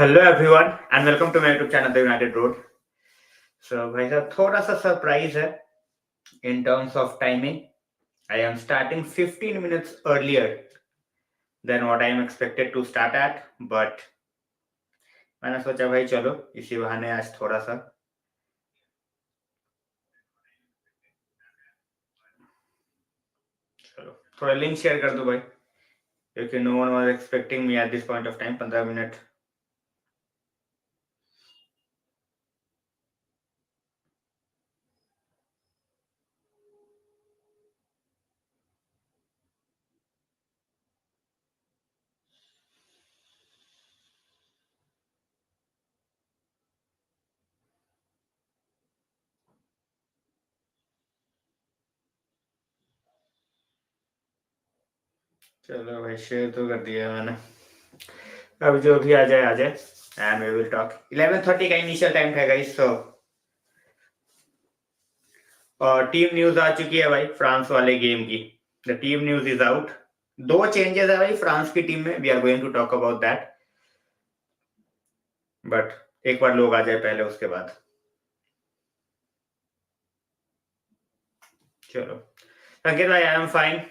Hello everyone and welcome to my YouTube channel the United Road. So भाई साहब थोड़ा सा सरप्राइज है in terms of timing. I am starting 15 minutes earlier than what I am expected to start at, but मैंने सोचा भाई चलो इसी बहाने आज थोड़ा सा चलो थोड़ा लिंक शेयर कर दो भाई, क्योंकि no one was expecting me at this point of time. 15 minute चलो भाई शेयर तो कर दिया मैंने। अब जो भी आ जाए एंड वी विल टॉक। 11:30 का इनिशियल टाइम था गाइस। सो और टीम न्यूज आ चुकी है भाई फ्रांस वाले गेम की। The team news is out. दो चेंजेस है भाई फ्रांस की टीम में। We are going to talk about that, but एक बार लोग आ जाए पहले, उसके बाद चलो। संकेत भाई आई एम फाइन।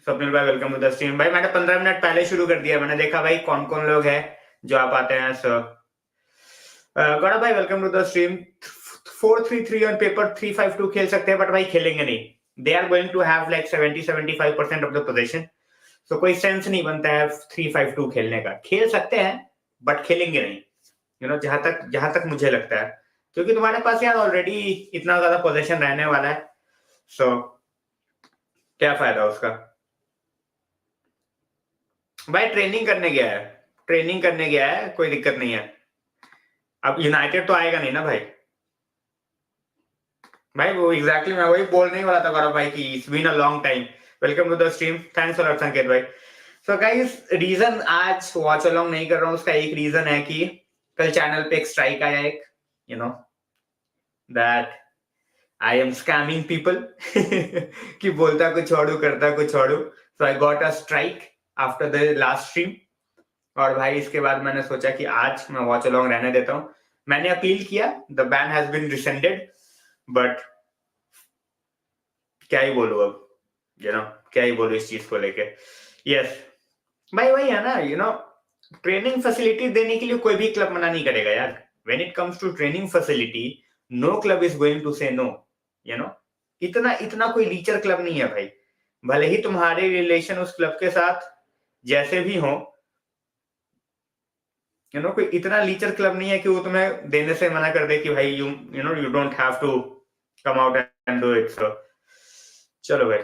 स्वप्निल भाई वेलकम टू द स्ट्रीम। भाई मैंने 15 मिनट पहले शुरू कर दिया। मैंने देखा भाई कौन कौन लोग हैं जो आप आते हैं। सो गौरव भाई welcome to the stream. 4-3-3 on paper 3-5-2 खेल सकते हैं, बट भाई खेलेंगे नहीं। They are going to have like 70-75% of the position. So कोई सेंस नहीं बनता है 3-5-2 खेलने का। खेल सकते हैं बट खेलेंगे नहीं, जहां तक मुझे लगता है, क्योंकि तुम्हारे पास यार ऑलरेडी इतना ज्यादा पोजीशन रहने वाला है। सो क्या फायदा उसका। भाई ट्रेनिंग करने गया है, कोई दिक्कत नहीं है। अब यूनाइटेड तो आएगा नहीं ना भाई। भाई वो एग्जैक्टली मैं वही बोलने ही वाला था गौरव भाई की it's been a long time. Welcome to the stream. Thanks for Sanket भाई। सो गाइस रीजन आज वॉच अलोंग नहीं कर रहा हूँ, उसका एक रीजन है कि कल चैनल पे एक स्ट्राइक आया, एक you know that I am scamming people कि बोलता कुछ छोड़ू करता कुछ छोड़ू। So I got a strike after the last stream. और भाई इसके बाद मैंने सोचा कि आज मैं वॉच अलोंग रहने देता हूँ। मैंने अपील किया, the ban has been rescinded, but क्या ही बोलूं अब, क्या ही बोलूं इस चीज को लेके। यस भाई वही है ना, ट्रेनिंग फैसिलिटी देने के लिए कोई भी क्लब मना नहीं करेगा यार। When it comes to training facility, no club is going to say no. You know इतना इतना कोई लीचर क्लब नहीं है भाई। भले ही तुम्हारे रिलेशन उस क्लब के साथ जैसे भी हो, कोई इतना लीचर क्लब नहीं है कि वो तुम्हें देने से मना कर दे कि भाई you don't have to come out and do it. So चलो भाई,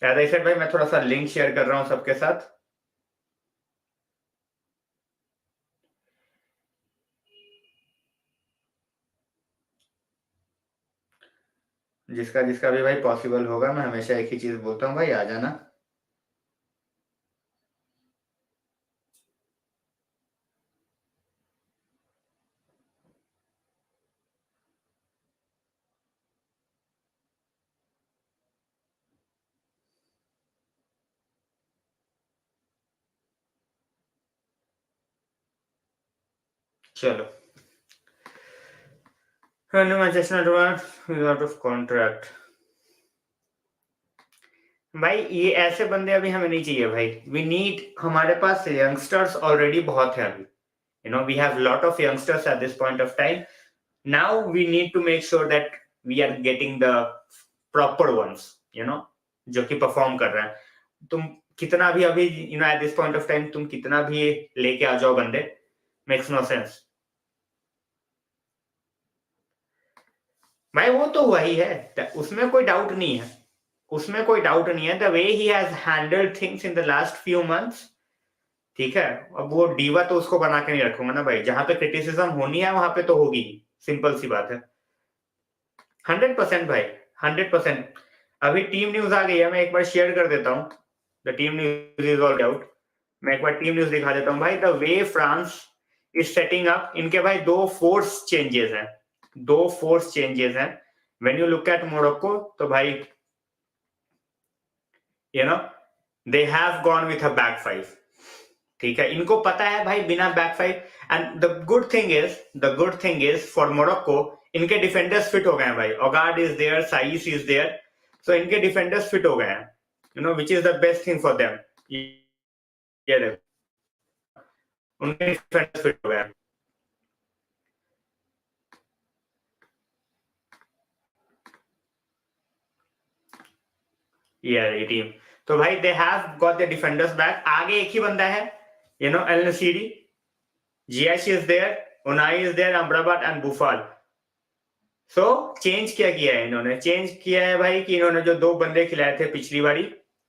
एज आई सेड भाई मैं थोड़ा सा लिंक शेयर कर रहा हूँ सबके साथ। जिसका जिसका भी भाई पॉसिबल होगा, मैं हमेशा एक ही चीज बोलता हूँ भाई, आ जाना। चलो आउट ऑफ कॉन्ट्रैक्ट। भाई ये ऐसे बंदे अभी हमें नहीं चाहिए भाई। वी नीड, हमारे पास यंगस्टर्स ऑलरेडी बहुत है अभी। We have lot of youngsters at this point of time. Now we need to make sure that we are getting the proper ones, जो कि परफॉर्म कर रहे हैं। तुम कितना भी अभी eight this point of time तुम कितना भी लेके आ जाओ बंदे, मेक्स नो सेंस। भाई वो तो हुआ ही है, उसमें कोई डाउट नहीं है। उसमें कोई डाउट नहीं है, the way he has handled things in the last few months. ठीक है, अब वो डीवा तो उसको बना के नहीं रखूंगा ना भाई। जहां पे क्रिटिसिज्म होनी है वहां पे तो होगी ही, सिंपल सी बात है। 100% भाई, 100%। अभी टीम न्यूज आ गई है, मैं एक बार शेयर कर देता हूँ। The team news is all out. मैं एक बार टीम न्यूज दिखा देता हूँ भाई। The way France is setting up, इनके भाई दो फोर्स चेंजेस हैं। When you look at Morocco, तो भाई they have gone with a back five. ठीक है, इनको पता है भाई बिना back five, and the good thing is for Morocco, इनके डिफेंडर्स फिट हो गए हैं भाई, ओगार्ड is there, size is there, सो इनके डिफेंडर्स फिट हो गए हैं, you know, which is the best thing for them. ये देखो, उनके डिफेंडर्स फिट हो गए हैं। ये टीम, तो भाई they have got the defenders back. आगे एक ही बंदा है, you know, El Nesyri, Ziyech is there, Ounahi is there, Amrabat and Boufal. So change क्या किया है इन्होंने? चेंज किया है भाई कि इन्होंने जो 2 बंदे खिलाए थे पिछली बारी,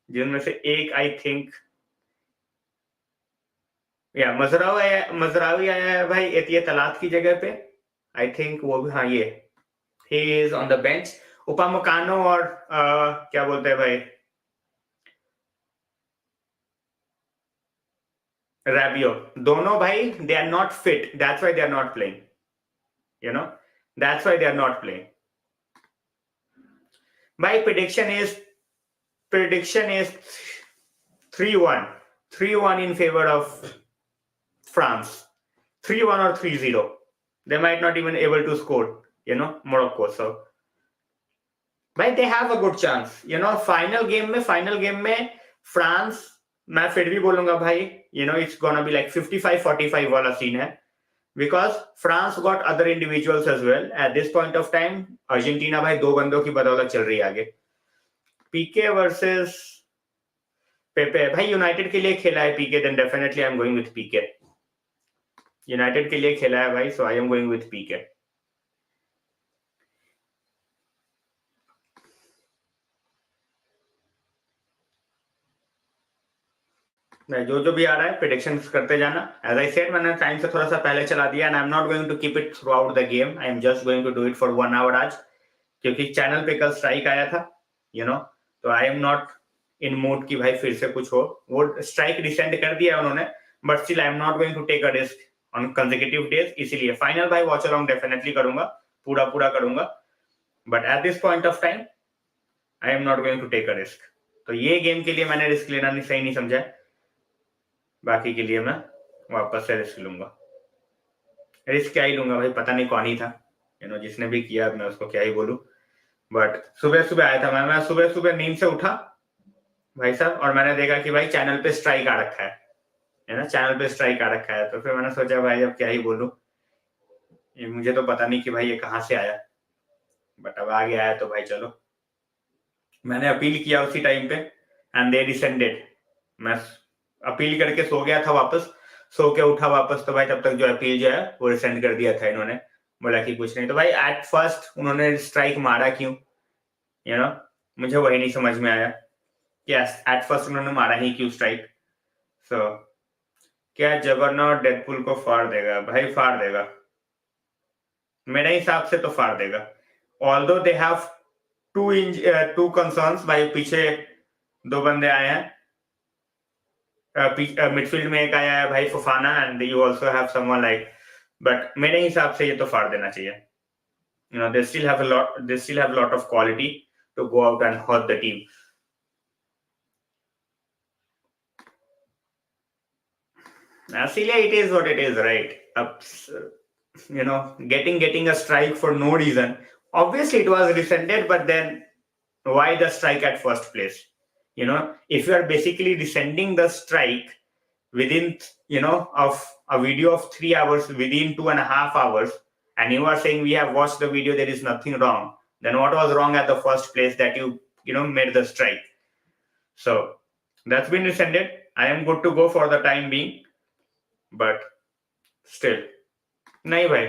जिनमें से एक आई थिंक या मजरावी आया है भाई एतिये तलात की जगह पे, आई थिंक वो भी, हाँ ये ही is on the bench. Upamecano और क्या बोलते हैं भाई, रैबियो, दोनों भाई they are not fit, that's why they are not playing, you know, that's why they are not playing. भाई prediction is 3-1, 3-1 in favor of France, 3-1 or 3-0. They might not even able to score, you know, Morocco. So भाई they have a good chance, you know, final game में France, मैं फिर भी बोलूंगा भाई, you know, it's gonna be like 55-45 वाला scene है, because France got other individuals as well at this point of time। Argentina भाई 2 बंदों की बदौलत चल रही है आगे। पीके वर्सेस पेपे, भाई यूनाइटेड के लिए खेला है PK, then definitely I am going with PK. United के लिए खेला है भाई, so I am going with PK. जो भी आ रहा है प्रेडिक्शंस करते जाना। एज आई सेड, मैंने टाइम से थोड़ा सा पहले चला दिया, and I am not going to keep it throughout the game, I am just going to do it for 1 hour आज, क्योंकि चैनल पे कल स्ट्राइक आया था, यू नो, तो आई एम नॉट इन मूड की भाई फिर से कुछ हो। वो स्ट्राइक रिसेंड कर दिया उन्होंने, but still I am not going to take a risk on consecutive days, इसीलिए फाइनल भाई वॉच अलोंग डेफिनेटली करूंगा, पूरा करूंगा, but at this point of time I am not going to take a risk. तो ये game के लिए मैंने रिस्क लेना सही नहीं समझा, बाकी के लिए मैं वापस से रिस्क लूंगा। रिस्क क्या ही लूंगा भाई, पता नहीं कौन ही था, यू नो, जिसने भी किया मैं उसको क्या ही बोलूं, बट सुबह आया था मैं सुबह नींद से उठा भाई साहब, और मैंने देखा कि भाई चैनल पे स्ट्राइक आ रखा है ना, चैनल पे स्ट्राइक आ रखा है, तो फिर मैंने सोचा भाई अब क्या ही बोलूं, मुझे तो पता नहीं कि भाई ये कहाँ से आया, बट अब आ गया है तो भाई चलो। मैंने अपील किया उसी टाइम पे एंड दे रिसेंडेड। मैं अपील करके सो गया था, वापस सो के उठा वापस, तो भाई तब तक जो अपील जो है वो रिसेंड कर दिया था इन्होंने, बोला कि कुछ नहीं। तो भाई एट फर्स्ट उन्होंने स्ट्राइक मारा क्यों, यू नो, मुझे वही नहीं समझ में आया कि एट फर्स्ट उन्होंने मारा ही क्यों स्ट्राइक। सो क्या जगरनॉट डेडपुल को फाड़ देगा? भाई फाड़ देगा, मेरे हिसाब से तो फाड़ देगा। Although they have two concerns भाई, पीछे 2 बंदे आए हैं, मिडफील्ड में एक आया है भाई Fofana, and you also have someone like, but मेरे हिसाब से ये तो फाड़ देना चाहिए, you know, they still have lot of quality to go out and hurt the team. Actually, it is what it is, right? You know, getting a strike for no reason. Obviously, it was rescinded, but then why the strike at first place? You know, if you are basically rescinding the strike within, you know, of a video of 3 hours, within 2.5 hours, and you are saying we have watched the video, there is nothing wrong, then what was wrong at the first place that you know, made the strike? So that's been rescinded. I am good to go for the time being, but still नहीं भाई,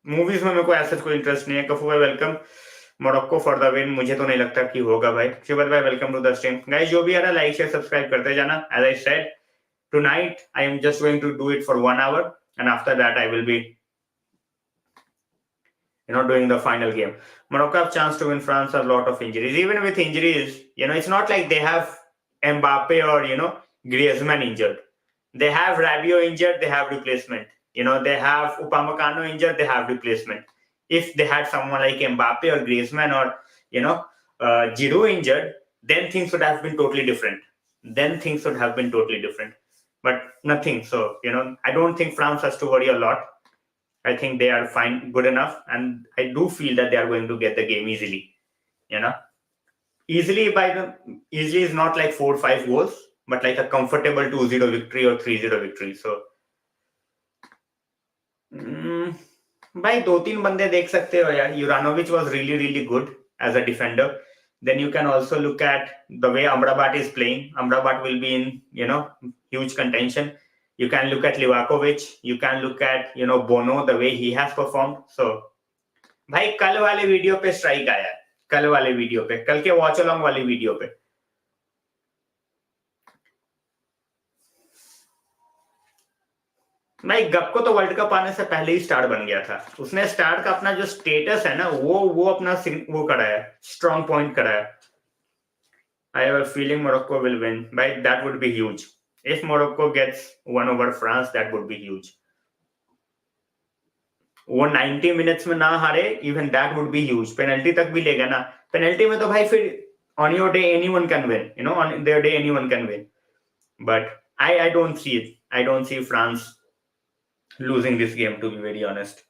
movies में मेरे को ऐसा कोई interest नहीं है। Cafu भाई welcome, Morocco for the win, मुझे तो नहीं लगता कि होगा भाई। शिवत भाई welcome to the stream. Guys जो भी आ रहा है लाइक शेयर सब्सक्राइब करते जाना। As I said, tonight I am just going to do it for 1 hour, and after that I will be, you know, doing the final game. Morocco have chance to win. France have a lot of injuries. Even with injuries, you know, it's not like they have Mbappe or, you know, Griezmann injured. They have Rabiot injured, they have replacement. You know, they have Upamecano injured, they have replacement. If they had someone like Mbappe or Griezmann or, you know, Giroud injured, then things would have been totally different. but nothing. So, I don't think France has to worry a lot. I think they are fine, good enough, and I do feel that they are going to get the game easily. Easily easily is not like 4-5 goals, but like a comfortable 2-0 victory or 3-0 victory. So, भाई 2-3 बंदे देख सकते हो यार. Juranovic was really really good as a defender. Then you can also look at the way Amrabat is playing. Amrabat will be in huge contention. You can look at Livakovic. You can look at Bono, the way he has performed. So भाई कल वाले video पे strike आया. कल वाले video पे, कल के वॉच अलोंग वाली वीडियो पे. भाई गप्को तो वर्ल्ड कप आने से पहले ही स्टार बन गया था. उसने स्टार का अपना जो स्टेटस है ना, वो अपना वो कराया, स्ट्रॉन्ग पॉइंट कराया. I have a feeling Morocco will win. But that would be huge. If Morocco gets one over France, that would be huge. वो 90 मिनट्स में ना हारे, even that would be huge. Penalty तक भी लेगा ना. Penalty में तो भाई फिर on your day anyone can win. On their day anyone can win. But I don't see it. I don't see France losing this game, to be very honest.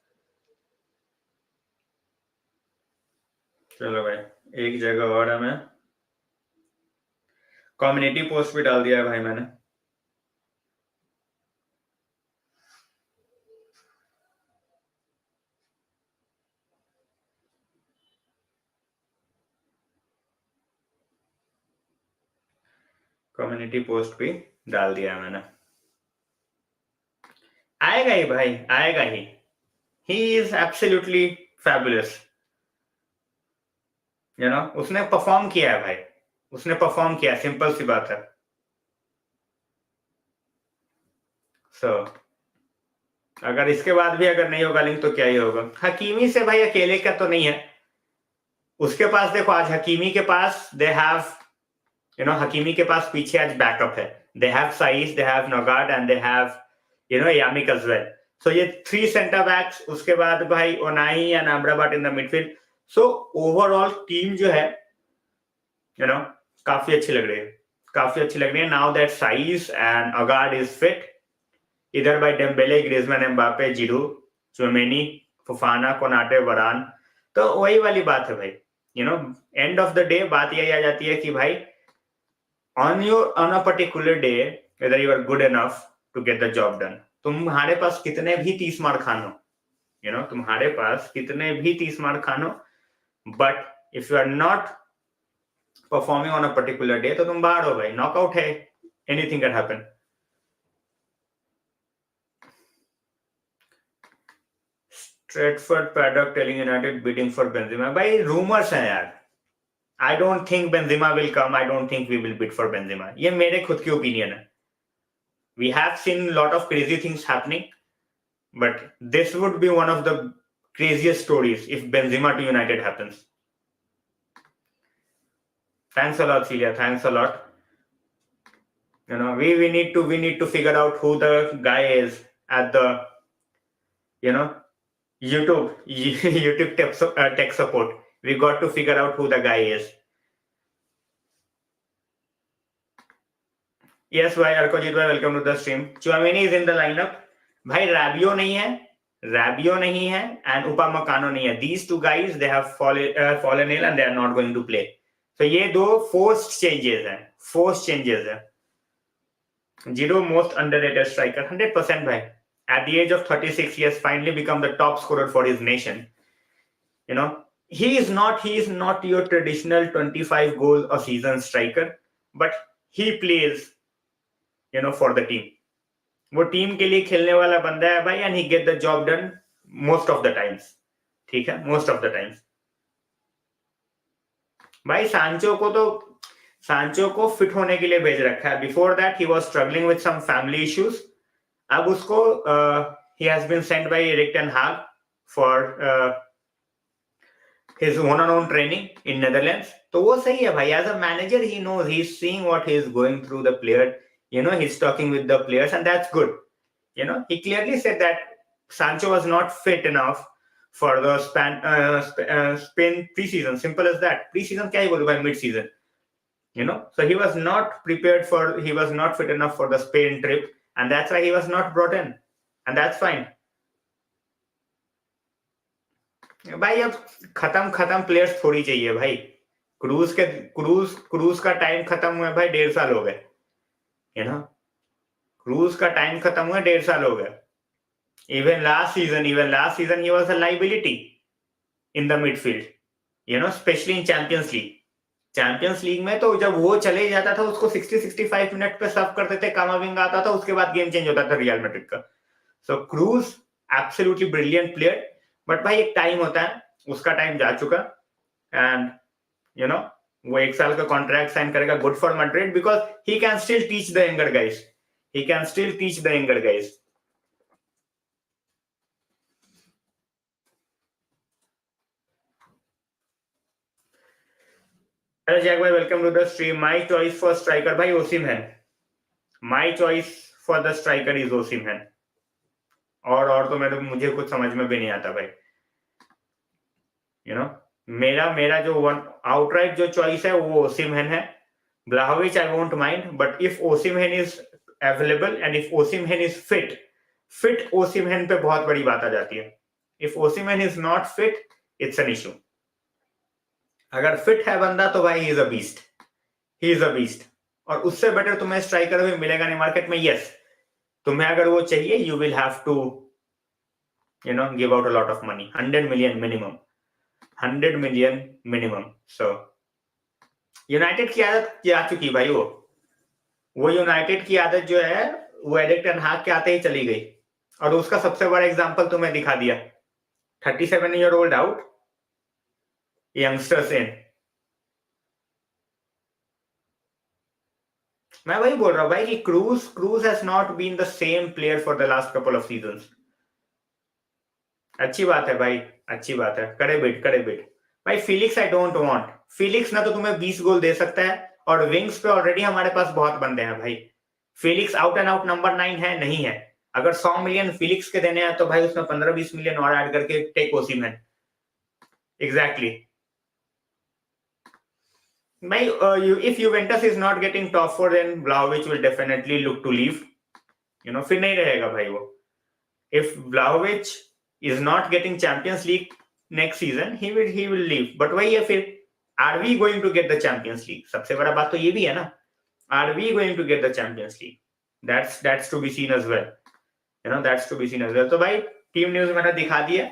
चलो भाई, एक जगह और है, मैं कम्युनिटी पोस्ट भी डाल दिया है भाई मैंने. कम्युनिटी पोस्ट भी डाल दिया है मैंने. आएगा ही भाई, आएगा ही. He is absolutely fabulous. उसने परफॉर्म किया है भाई. उसने परफॉर्म किया, सिंपल सी बात है. So, अगर इसके बाद भी अगर नहीं होगा लिंक तो क्या ही होगा. हकीमी से भाई अकेले का तो नहीं है. उसके पास देखो, आज हकीमी के पास दे हैव हकीमी के पास पीछे आज बैकअप है. They have Saiss, they have Aguerd and they have Yamiq as well. So ये 3 सेंटर बैक्स, उसके बाद भाई Ounahi and Amrabat in the midfield. So overall team जो है काफी अच्छी लग रही है, काफी अच्छी लग रही है. Now that Saiss and Aguerd is fit, इधर भाई Dembele, Griezmann, Mbappe, Giroud, Tchouameni, Fofana, Konate, Varane. तो वही वाली बात है भाई. एंड ऑफ द डे बात यही आ जाती है कि भाई on a particular day, whether you are good enough to get the job done. तुम्हारे पास कितने भी 30 मार खानो, तुम्हारे पास कितने भी 30 मार खानो, but if you are not performing on a particular day, तो तुम बाहर हो भाई. नॉकआउट है, anything can happen. Stratford paddock telling United bidding for Benzema. भाई rumors हैं यार. I don't think Benzema will come. I don't think we will bid for Benzema. ये मेरे खुद की ओपिनियन है. We have seen a lot of crazy things happening, but this would be one of the craziest stories if Benzema to United happens. Thanks a lot, Celia. Thanks a lot. We need to figure out who the guy is at the YouTube tech support. We got to figure out who the guy is. Yes, bhai, Arkojit bhai, welcome to the stream. Chouameni is in the lineup. Bhai, Rabiot नहीं है, and Upamecano नहीं है. These two guys, they have fallen ill and they are not going to play. So ये दो forced changes हैं. Giroud, most underrated striker, 100% bhai. At the age of 36, he has finally become the top scorer for his nation. He is not your traditional 25 goal a season striker, but he plays for the team. वो team के लिए खेलने वाला बंदा है भाई, and he get the job done most of the times. ठीक है, most of the times. भाई सांचो को फिट होने के लिए भेज रखा है. Before that he was struggling with some family issues. अब उसको he has been sent by Erik ten Hag for his one-on-one training in Netherlands. तो वो सही है भाई. As a manager, he knows, he's seeing what he is going through the player. He's talking with the players, and that's good. He clearly said that Sancho was not fit enough for the Spain preseason. Simple as that. Preseason क्या ही बोलूं भाई, mid-season. So he was not fit enough for the Spain trip. and that's why he was not brought in, and that's fine. भाई अब खत्म players थोड़ी चाहिए भाई। क्रूज का टाइम खत्म हुआ भाई, 1.5 साल हो गए, यू नो, क्रूज का टाइम खत्म हुआ, 1.5 साल हो गए। Even last season he was a liability in the midfield, especially in Champions League. Champions league में तो जब वो चले जाता था उसको 60-65 मिनट पे सर्व करते थे, कामाविंगा आता था, उसके बाद गेम चेंज होता था रियल मैड्रिड का। So Kroos absolutely brilliant player, but भाई एक टाइम होता है, उसका टाइम जा चुका, एंड वो 1 साल का कॉन्ट्रैक्ट साइन करेगा, good for Madrid, because he can still teach the younger guys. Hello Jack भाई, welcome to the stream. My choice for striker भाई Osimhen, my choice for the striker is Osimhen. और तो मुझे कुछ समझ में भी नहीं आता भाई, मेरा जो आउटराइट जो चॉइस है वो ओसिमहेन है। ब्लाहोविच I won't mind, but if Osimhen is available and if Osimhen is fit Osimhen पे बहुत बड़ी बात आ जाती है। If Osimhen is not fit, it's an issue. अगर फिट है बंदा तो भाई ही इज अ बीस्ट, और उससे बेटर तुम्हें स्ट्राइकर भी मिलेगा नहीं मार्केट में। यस, तुम्हें अगर वो चाहिए, you will have to give out a lot of money, 100 million minimum. So United की आदत जा चुकी भाई, वो यूनाइटेड की आदत जो है वो एरिक टेन हाग के आते ही चली गई, और उसका सबसे बड़ा एग्जांपल तुम्हें दिखा दिया। 37 year old out, youngsters in. मैं वही बोल रहा हूँ भाई कि Cruz has not been the same player for the last couple of seasons. अच्छी बात है भाई, अच्छी बात है, करे बिट भाई। Felix I don't want. Felix ना तो तुम्हें 20 गोल दे सकता है, और विंग्स पे ऑलरेडी हमारे पास बहुत बंदे हैं भाई। Felix out and out number 9 है, नहीं है। अगर 100 मिलियन फिलिक्स के देने हैं तो भाई उसमें 15-20 मिलियन और ऐड करके टेक ओसिमहेन। एग्जैक्टली भाई, if Juventus is not getting top 4, then Vlahovic will definitely look to leave. फिर नहीं रहेगा भाई वो। If Vlahovic is not getting Champions League next season, he will leave. But वही है फिर, are we going to get the Champions League? सबसे बड़ा बात तो ये भी है ना, are we going to get the Champions League? That's to be seen as well. That's to be seen as well. तो भाई टीम न्यूज मैंने दिखा दिया।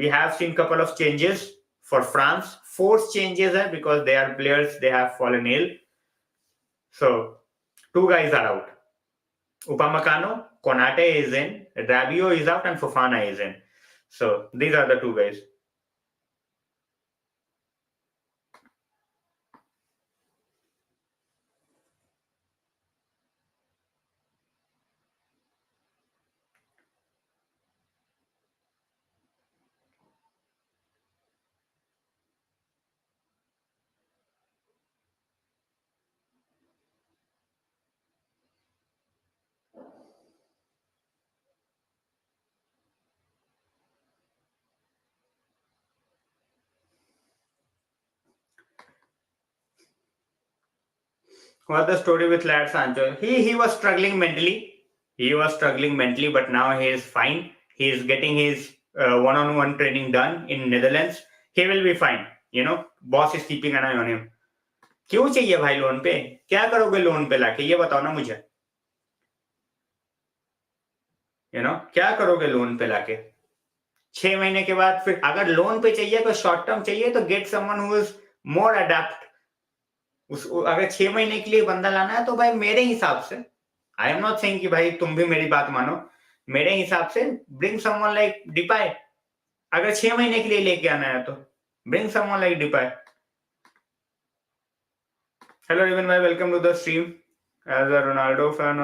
We have seen couple of changes for France. Forced changes है because they are players, they have fallen ill. So 2 guys are out. Upamecano, Konate is in, Rabiot is out, and Fofana is in. So these are the 2 guys. What's the story with Lad Sancho? He was struggling mentally. But now he is fine. He is getting his one-on-one training done in Netherlands. He will be fine. Boss is keeping an eye on him. क्यों चाहिए भाई loan पे? क्या करोगे loan पे लाके, ये बताओ ना मुझे। क्या करोगे लोन पे लाके? 6 महीने के बाद फिर अगर लोन पे चाहिए तो शॉर्ट टर्म चाहिए तो get someone who is more adapt. अगर 6 महीने के लिए बंदा लाना है तो भाई मेरे हिसाब से, आई एम नॉट सेइंग कि भाई तुम भी मेरी बात मानो, मेरे हिसाब से ब्रिंग समवन लाइक डिपाई। अगर 6 महीने के लिए लेके आना है तो bring someone like Depay. Hello रिवन भाई, welcome to the stream. As a Ronaldo fan,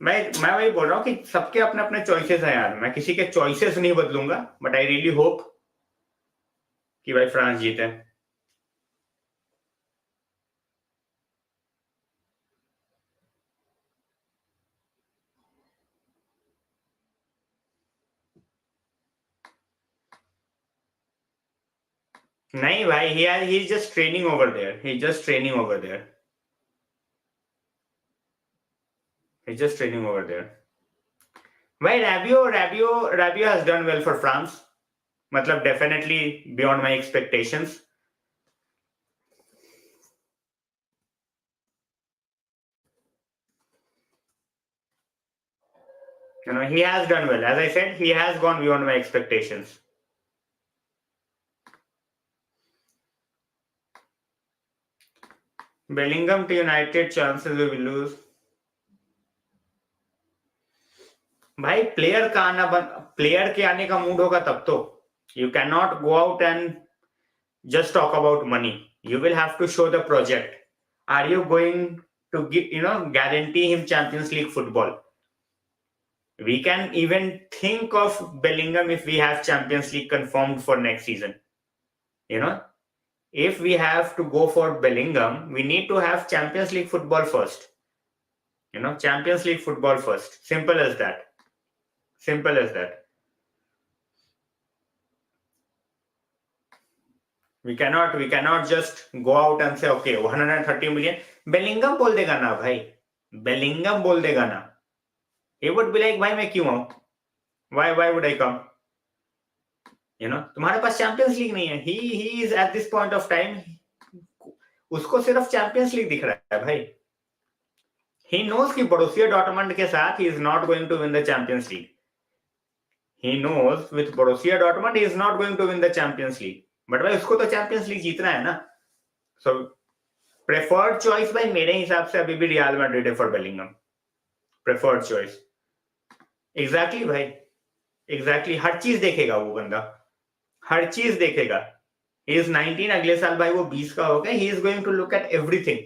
मैं वही बोल रहा हूँ कि सबके अपने अपने चॉइसेस हैं यार। मैं किसी के चॉइसेस नहीं बदलूंगा, बट आई रियली होप कि भाई फ्रांस जीते। नहीं भाई, he is just training over there. He's just training over there. He's just training over there. Why Rabiot has done well for France. Matlab definitely beyond my expectations. He has done well. As I said, he has gone beyond my expectations. Bellingham to United, chances we will lose. भाई player के आने का mood होगा तब तो. You cannot go out and just talk about money. You will have to show the project. Are you going to guarantee him Champions League football? We can even think of Bellingham if we have Champions League confirmed for next season. If we have to go for Bellingham, we need to have Champions League football first. Champions League football first. Simple as that. Simple as that. We cannot just go out and say, okay, 130 million. Bellingham बोल देगा ना भाई. Bellingham बोल देगा ना. He would be like, भाई मैं क्यों आऊं? Why would I come? तुम्हारे पास चैंपियंस लीग नहीं है. He is at this point of time, उसको सिर्फ चैंपियंस लीग दिख रहा है भाई. He knows कि बोरुसिया डॉर्टमंड के साथ he is not going to win the Champions League. He knows with Borussia Dortmund he is not going to win the Champions League. But भाई उसको तो चैंपियंस लीग जीतना है ना. So preferred choice भाई मेरे हिसाब से अभी भी रियल मैड्रिड है for Bellingham. Preferred choice. Exactly भाई. Exactly. हर चीज देखेगा वो बंदा. हर चीज देखेगा. He is 19. अगले साल भाई वो 20 का हो गया. He is going to look at everything.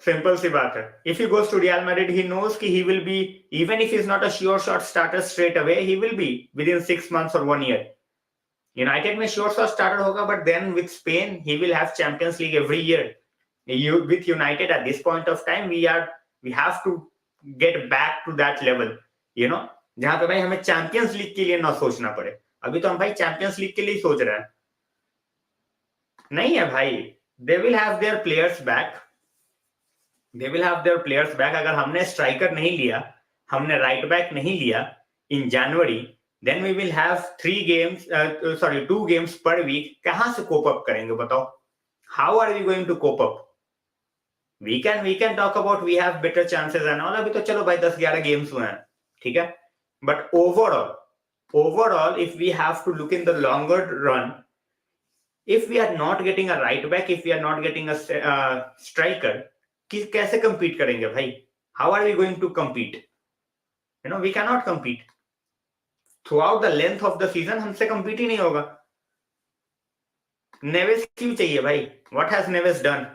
Simple सी बात है. If he goes to Real Madrid, he knows कि he will be, even if he's not a sure shot starter straight away, he will be within 6 months or 1 year. United में sure shot starter होगा, but then with Spain, he will have Champions League every year. With United at this point of time, we have to get back to that level. जहाँ पे भाई हमें champions league के लिए ना सोचना पड़े. अभी तो हम भाई चैंपियंस लीग के लिए सोच रहे हैं. नहीं है भाई. They will have their players back. They will have their players back. अगर हमने स्ट्राइकर नहीं लिया, हमने राइट बैक नहीं लिया in January, then we will have 2 games per week. कहां से कोप अप करेंगे बताओ? How are we going to cope up? We can talk about we have better chances and all. अभी तो चलो भाई 10-11 games हुए हैं, ठीक है. But overall, if we have to look in the longer run, if we are not getting a right back, if we are not getting a striker, कैसे compete करेंगे भाई? How are we going to compete? We cannot compete. Throughout the length of the season, हमसे compete ही नहीं होगा. Neves क्यों चाहिए भाई? What has Neves done?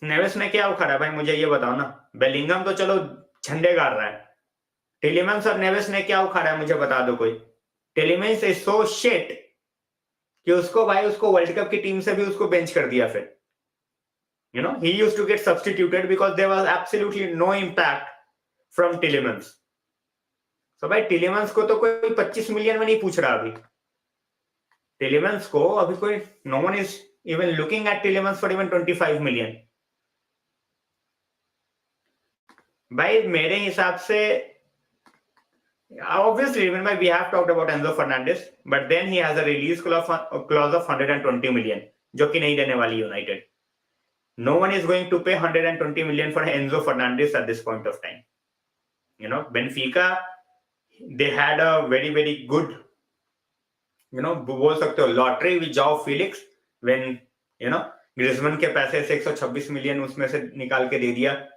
Neves ने क्या उखाड़ा भाई? मुझे ये बताओ ना. बेलिंगम तो चलो झंडे गाड़ रहा है. टिलीमेंस और नेवेस ने क्या उखाड़ा है? मुझे बता दो कोई. टिलीमेंस इज सो शिट कि उसको वर्ल्ड कप की टीम से भी उसको बेंच कर दिया फिर. He used to get substituted because there was absolutely no impact from Tielemans. So भाई Tielemans को तो कोई 25 मिलियन में नहीं पूछ रहा अभी. Tielemans को अभी कोई no one is even looking at Tielemans for even 25 million. भाई मेरे हिसाब से obviously remember we have talked about Enzo Fernandez, but then he has a release clause of 120 million जो कि नहीं देने वाली United. No one is going to pay 120 million for Enzo Fernandez at this point of time. Benfica, they had a very, very good, बोल सकते हो lottery with Joao Felix when, Griezmann के पैसे से 126 million उसमें से निकाल के दे दिया,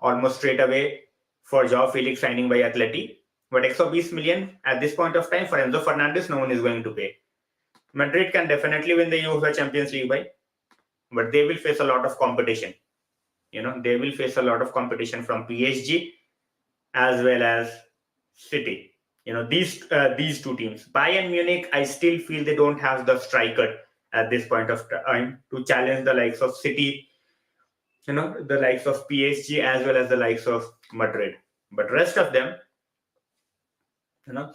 almost straight away for Joao Felix signing by Atleti. But 120 million at this point of time for Enzo Fernandez, no one is going to pay. Madrid can definitely win the UEFA Champions League by, but they will face a lot of competition. They will face a lot of competition from PSG as well as City. These two teams. Bayern Munich, I still feel they don't have the striker at this point of time to challenge the likes of City, the likes of PSG as well as the likes of Madrid. But rest of them,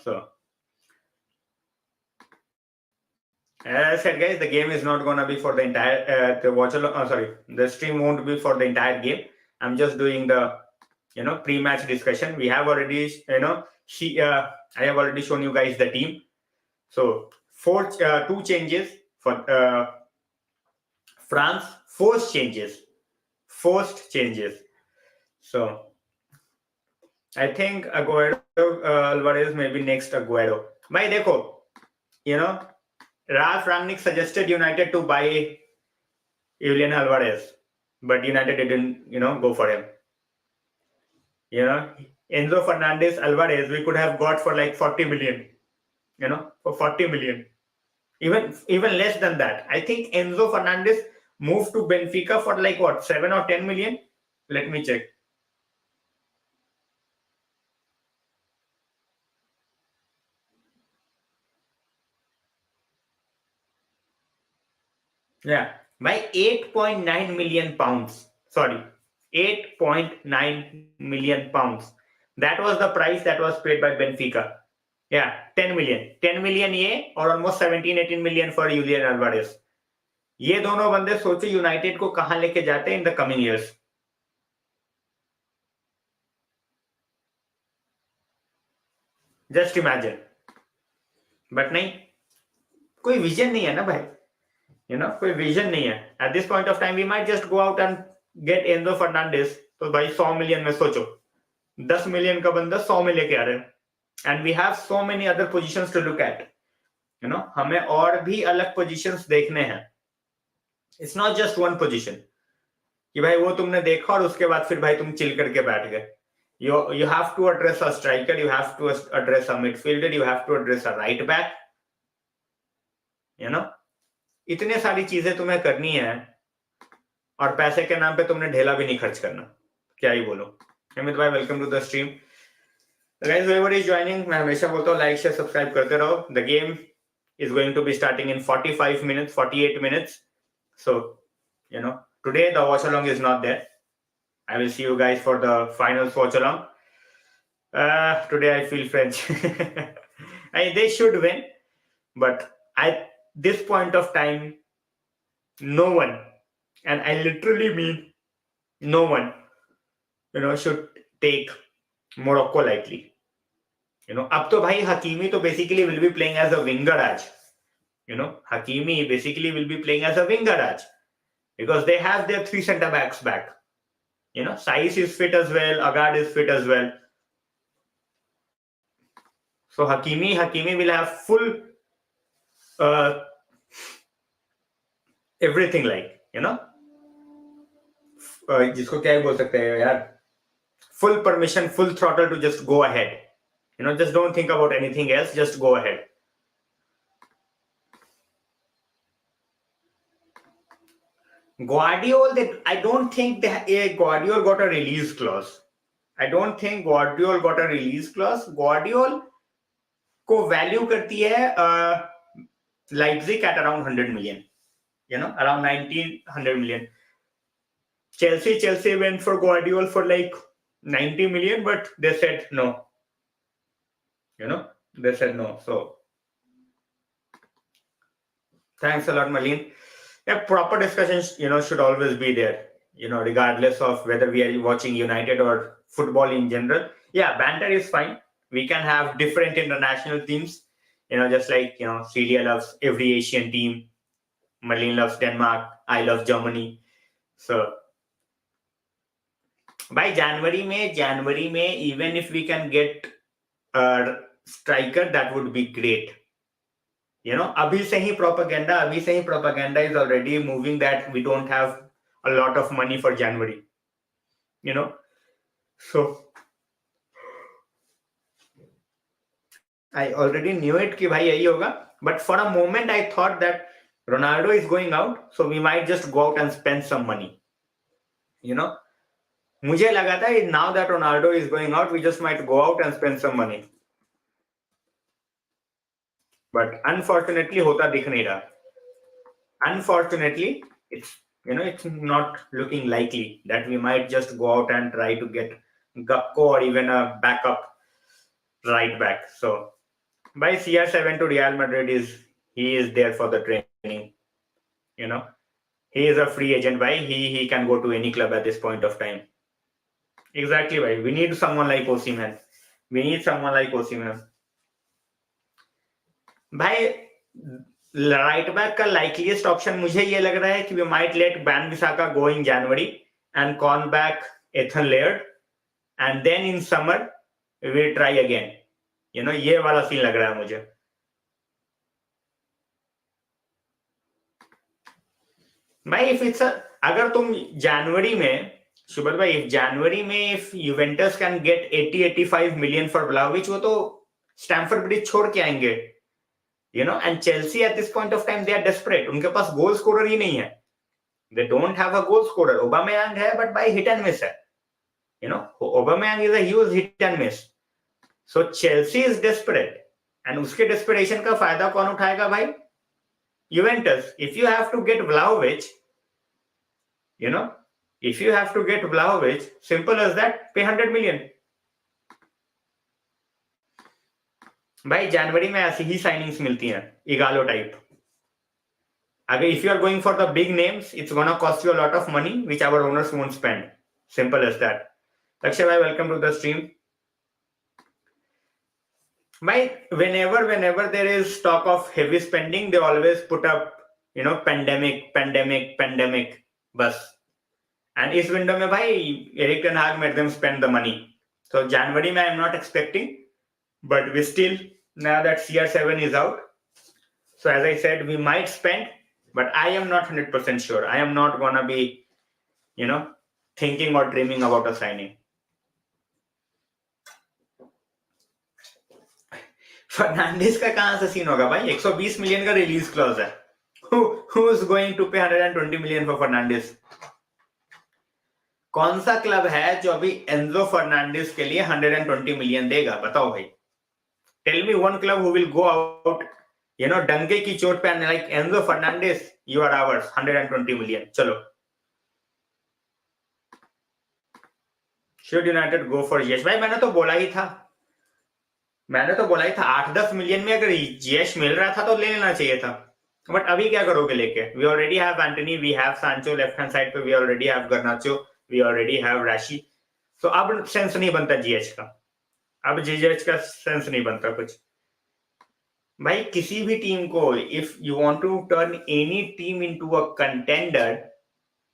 so As I said, guys, the game is not gonna be for the entire the stream won't be for the entire game. I'm just doing the pre-match discussion. We have already I have already shown you guys the team. So two changes for France, forced changes. So I think Aguero, Alvarez maybe next Aguero. Bhai dekho, Ralph Rangnick suggested United to buy Julian Alvarez, but United didn't, go for him. Enzo Fernandez Alvarez, we could have got for like 40 million, for 40 million. Even less than that. I think Enzo Fernandez moved to Benfica for like what, 7 or 10 million? Let me check. Yeah, by 8.9 million pounds. Sorry, 8.9 million pounds. That was the price that was paid by Benfica. Yeah, 10 million. 10 million ये और almost 17-18 million for Julian Alvarez. ये दोनों बंदे सोचो United को कहां लेके जाते हैं in the coming years. Just imagine. But नहीं, कोई विजन नहीं है ना भाई. कोई विजन नहीं है. At this point of time we might just go out and get Enzo Fernandes. तो भाई 100 मिलियन में सोचो, 10 मिलियन का बंदा 100 में लेके आ रहे हैं. And we have so many other positions to look at. हमें और भी अलग पोजीशंस देखने हैं. It's not just one position कि भाई वो तुमने देखा और उसके बाद फिर भाई तुम चिल करके बैठ गए. You have to address a striker, you have to address a midfielder, you have to address a right back. इतने सारी चीजें तुम्हें करनी है और पैसे के नाम पे तुमने ढेला भी नहीं खर्च करना. क्या ही बोलो. अमित भाई welcome to the stream. Guys whoever is joining, मैं हमेशा बोलता हूँ लाइक शेयर सब्सक्राइब करते रहो. The game is going to be starting in 45 minutes, 48 minutes. So, today the watch along is not there. I will see you guys for the finals watch along. Today I feel French. They should win, but at this point of time, no one, and I literally mean no one, should take Morocco lightly. अब तो भाई Hakimi तो basically will be playing as a winger आज. Hakimi basically will be playing as a winger आज, because they have their 3 center backs back. Saiz is fit as well, Agard is fit as well. So Hakimi will have full everything, like, जिसको क्या बोल सकते हैं यार, full permission, full throttle to just go ahead. Just don't think about anything else, just go ahead. Guardiola, I don't think Guardiola got a release clause. I don't think Guardiola got a release clause. Guardiola को value करती है Leipzig at around 100 million. Around 100 million. Chelsea went for Guardiola for like 90 million, but they said no. They said no. So thanks a lot, Malin. Yeah, proper discussions, should always be there, regardless of whether we are watching United or football in general. Yeah, banter is fine. We can have different international teams, just like, Celia loves every Asian team. Malin loves Denmark. I love Germany. So by January, May, even if we can get a striker, that would be great. अभी से ही propaganda is already moving that we don't have a lot of money for January. So I already knew it कि भाई यही होगा, but for a moment I thought that Ronaldo is going out, so we might just go out and spend some money. मुझे लगा था now that Ronaldo is going out, we just might go out and spend some money. But unfortunately होता दिख नहीं रहा. Unfortunately, it's not looking likely that we might just go out and try to get Gakpo or even a backup right back. So by CR7 to Real Madrid is he is there for the training. You know, he is a free agent. Bhai, he can go to any club at this point of time. Exactly, bhai. We need someone like Osimhen. We need someone like Osimhen. भाई right back का likeliest option मुझे ये लग रहा है कि we might let Wan Bissaka go in January and call back Ethan Laird and then in summer we try again. ये वाला सीन लग रहा है मुझे. भाई अगर तुम जनवरी में सुब्रत भाई जनवरी में if Juventus can get 80-85 million for Vlahovic, वो तो स्टैमफोर्ड ब्रिज छोड़ के आएंगे. And Chelsea at this point of time, they are desperate. उनके पास गोल स्कोरर ही नहीं है. They don't have a goal scorer. Aubameyang है, but by hit and miss है. Aubameyang is a huge hit and miss. So Chelsea is desperate. And उसके desperation का फायदा कौन उठाएगा भाई? Juventus. If you have to get Vlahovic, simple as that, pay 100 million. भाई जनवरी में ऐसी ही साइनिंग्स मिलती हैं, इगालो टाइप. अगर if you are going for the big names, it's gonna cost you a lot of money which our owners won't spend. Simple as that. Lakshya भाई, welcome to the stream. भाई whenever there is talk of heavy spending, they always put up pandemic बस. And इस window में भाई Erik ten हाग made them spend the money. So January I am not expecting, but we still, now that CR7 is out, so as I said, we might spend, but I am not 100% sure. I am not gonna be, thinking or dreaming about a signing. Fernandes का कहां से scene होगा भाई? 120 million का release clause है. Who is going to pay 120 million for Fernandes? कौन सा club है जो अभी एंजो फर्नांडिस के लिए 120 मिलियन देगा? बताओ भाई. Tell me one club who will go out, डंके की चोट पे, like Enzo Fernandez, you are ours, 120 million. चलो. Should United go for Ziyech? भाई मैंने तो बोला ही था 8-10 मिलियन में अगर Ziyech मिल रहा था तो ले लेना चाहिए था. बट अभी क्या करोगे लेके? We already have Antony, we have Sancho left hand side पे, we already have Garnacho, we already have Rashi. So अब सेंस नहीं बनता Ziyech का. अब Ziyech का सेंस नहीं बनता कुछ. भाई किसी भी टीम को, if you want to turn any team into a contender,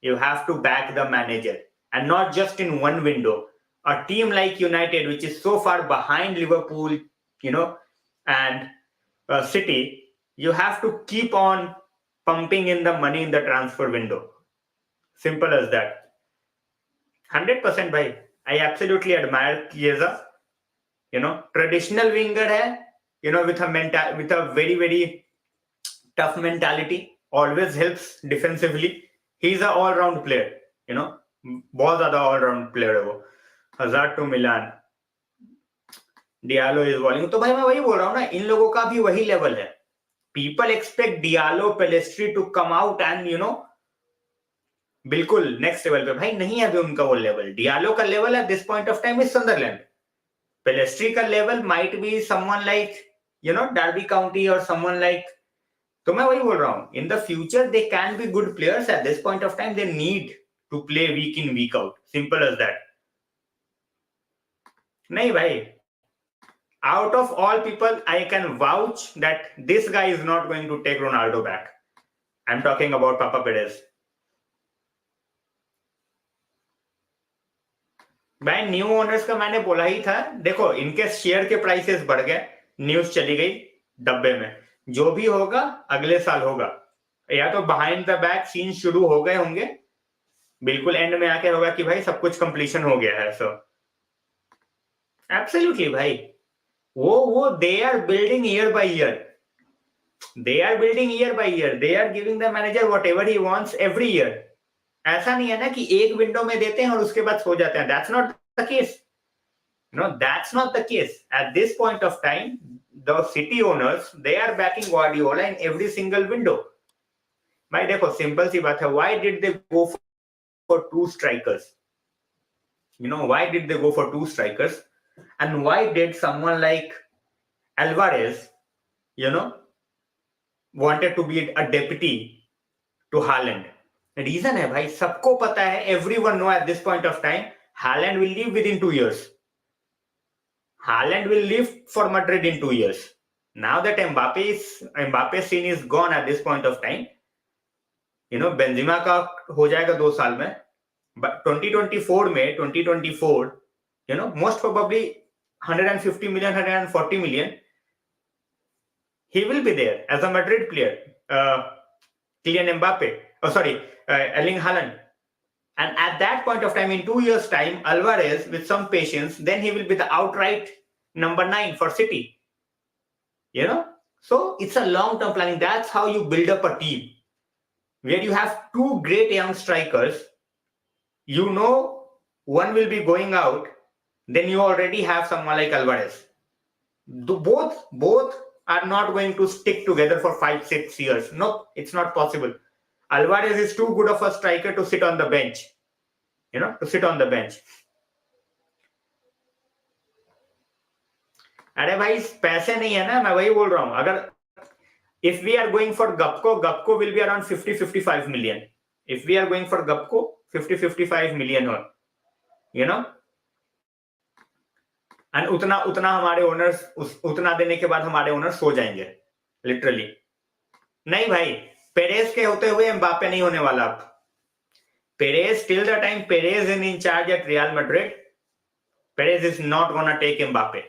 you have to back the manager, and not just in one window. A team like United, which is so far behind Liverpool, and City, you have to keep on pumping in the money in the transfer window. Simple as that. 100% भाई. I absolutely admire Chiesa. Traditional winger है, with a very very tough mentality, always helps defensively. He's a all round player, बहुत ज्यादा all round player है वो. Hazard to Milan, Diallo is balling. तो भाई मैं वही बोल रहा हूँ ना, इन लोगों का भी वही लेवल है. People expect Diallo, Pelistri to come out and बिल्कुल नेक्स्ट लेवल पे. भाई नहीं है अभी उनका वो लेवल. Diallo का level at this point of time is Sunderland. Pelistri का level might be someone like Derby County or someone like. तो मैं वही बोल रहा हूँ, in the future they can be good players. At this point of time they need to play week in week out. Simple as that. नहीं भाई, out of all people I can vouch that this guy is not going to take Ronaldo back. I'm talking about Papa Perez. भाई new owners का मैंने बोला ही था. देखो इनके share के प्राइसेस बढ़ गए, न्यूज चली गई डब्बे में. जो भी होगा अगले साल होगा, या तो बिहाइंड द बैक सीन शुरू हो गए होंगे, बिल्कुल एंड में आके होगा कि भाई सब कुछ कंप्लीशन हो गया है. सो एब्सोल्युटली भाई, वो they are building year by year. They are building year by year. They are giving the manager whatever he wants every year. ऐसा नहीं है ना कि एक विंडो में देते हैं और उसके बाद सो जाते हैं. That's not the case. That's not the case. At this point of time, the city owners, they are backing Guardiola in every single window. भाई देखो सिंपल सी बात है. Why did they go for two strikers? Why did they go for two strikers? And why did someone like Alvarez, wanted to be a deputy to Haaland. Reason है भाई, सबको पता है, everyone know at this point of time, Haaland will leave within 2 years. Haaland will leave for Madrid in 2 years. Now that Mbappe's scene is gone at this point of time, Benzema का हो जाएगा 2 साल में, but 2024, most probably 150 million, 140 million, he will be there as a Madrid player. Kylian Mbappe, Erling Haaland. And at that point of time, in 2 years' time, Alvarez, with some patience, then he will be the outright number 9 for City. So it's a long-term planning. That's how you build up a team where you have 2 great young strikers. One will be going out, then you already have someone like Alvarez. Both are not going to stick together for 5-6 years. No, it's not possible. Alvarez is too good of a striker to sit on the bench. अरे भाई पैसे नहीं है ना, मैं वही बोल रहा हूं. अगर if we are going for Gakpo will be around 50-55 million. If we are going for Gakpo, 50-55 million or and उतना हमारे ओनर्स उतना देने के बाद हमारे ओनर्स सो जाएंगे लिटरली. नहीं भाई, पेरेज के होते हुए एम्बापे नहीं होने वाला. अब Perez, till the time Perez is in charge at Real Madrid, Perez is not gonna take Mbappe.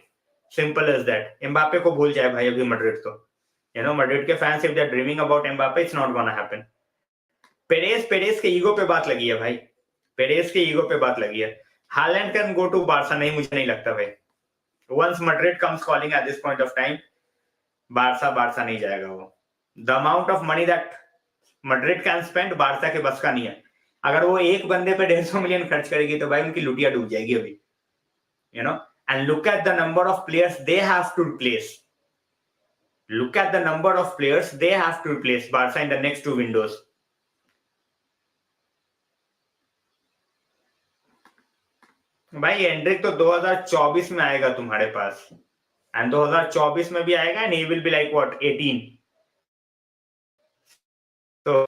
Simple as that. Mbappe को भूल जाए भाई अभी मैड्रिड तो. मैड्रिड के fans if they're dreaming about Mbappe, it's not gonna happen. Perez के ego पे बात लगी है भाई. Perez के ईगो पे बात लगी है. Haaland can go to Barca, नहीं, मुझे नहीं लगता भाई. Once Madrid comes calling at this point of time, Barca नहीं जाएगा वो. The amount of money that Madrid can spend, Barca के बस का नहीं है. अगर वो एक बंदे पे 150 मिलियन खर्च करेगी तो भाई उनकी लुटिया डूब जाएगी अभी. And look at the number of players they have to replace. Barca in the next 2 windows. भाई एंड्रिक तो 2024 में आएगा तुम्हारे पास, and 2024 में भी आएगा, and he will be like what, 18. So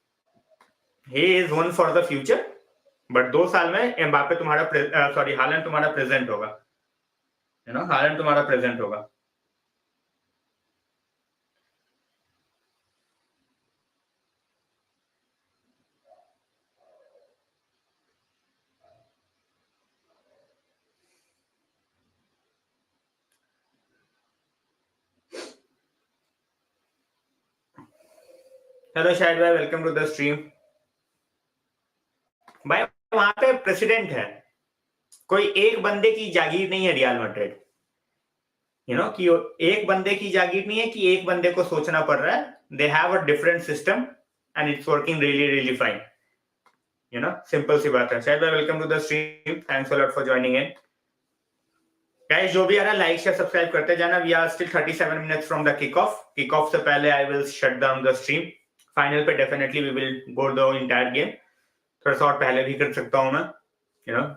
he is one for the future, but 2 साल में एम्बापे हालैंड तुम्हारा प्रेजेंट होगा. हालैंड तुम्हारा प्रेजेंट होगा. हेलो शाहिद भाई, वेलकम टू द स्ट्रीम. भाई वहां पे प्रेसिडेंट है, कोई एक बंदे की जागीर नहीं है रियल मैड्रिड. कि एक बंदे की जागीर नहीं है कि एक बंदे को सोचना पड़ रहा है. They have a different system and it's working really really fine. Simple सी बात है. शाहिद भाई welcome to the stream, thanks a lot for joining in. Guys जो भी आ रहा है लाइक शेयर सब्सक्राइब करते जाना. We are still 37 minutes from the kick off से पहले I will shut down the stream. Final पे definitely we will go the entire game. थोड़ा सा और पहले भी कर सकता हूं मैं.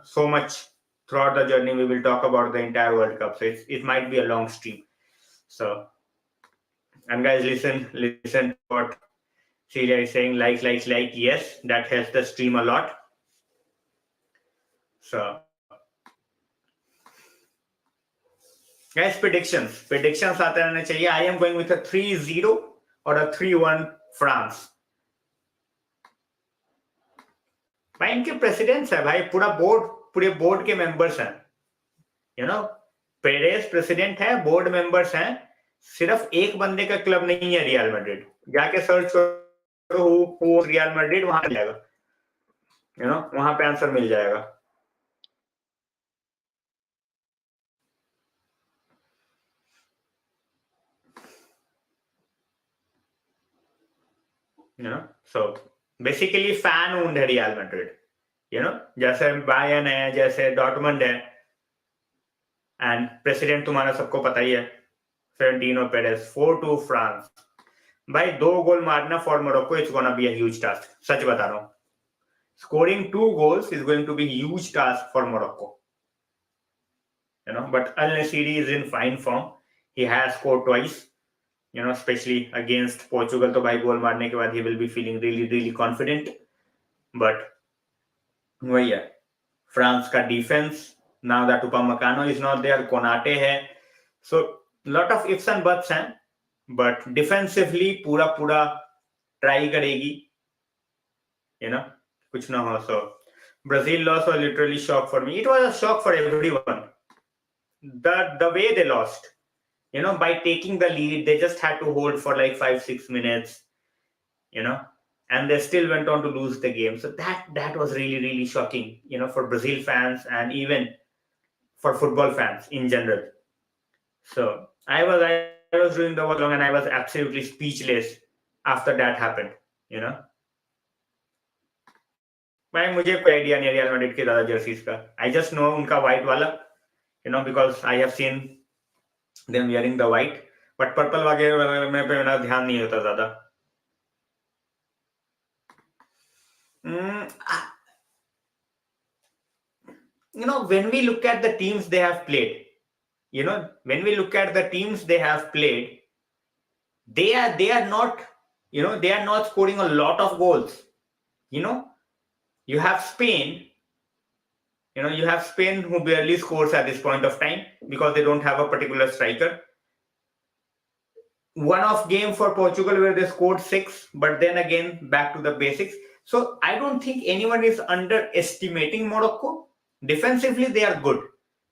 So much throughout the journey we will talk about the entire World Cup, so it might be a long stream. So, and guys, listen to what Celia is saying. Like. Yes, that helps the stream a lot. So, guys, predictions आते रहने चाहिए. I am going with a 3-0 or a 3-1 France. भाई इनके presidents है भाई, पूरे board के members हैं. पेरेस प्रेसिडेंट है, बोर्ड मेंबर्स हैं. सिर्फ एक बंदे का क्लब नहीं है रियल मैड्रिड. जाके सर्च करो रियल मैड्रिड, वहां मिल जाएगा. वहां पे आंसर मिल जाएगा. So basically fan owned है रियल मैड्रिड. जैसे बायर्न है, जैसे डॉर्टमंड है, एंड प्रेसिडेंट तुम्हारा सबको पता ही है, फ्लोरेंटिनो पेरेज. 4-2 फ्रांस. भाई 2 गोल मारना for Morocco, it's gonna be a huge task. सच बता रहा हूं, scoring 2 goals is going to be huge task for Morocco. But Al Nassiri is in fine form. He has scored twice. especially against Portugal. तो भाई गोल मारने के बाद he will be feeling really really confident. But वही है, France का defence, now that Upamecano is not there, Konate है, so lot of ifs and buts हैं, but defensively पूरा try करेगी, कुछ ना हो. So Brazil loss was literally shock for me. It was a shock for everyone. The way they lost, by taking the lead, they just had to hold for like 5-6 minutes, and they still went on to lose the game. So that was really really shocking, for Brazil fans and even for football fans in general. So I was doing the watch along and I was absolutely speechless after that happened. भाई मुझे कोई idea नहीं है real Madrid के ज्यादा jerseys का. I just no उनका white वाला, because I have seen them wearing the white, but purple वगैरह में पे मेरा ध्यान नहीं होता ज्यादा. When we look at the teams they have played, they are not, they are not scoring a lot of goals. You have Spain, who barely scores at this point of time because they don't have a particular striker. One-off game for Portugal where they scored 6, but then again back to the basics. So I don't think anyone is underestimating Morocco. Defensively they are good,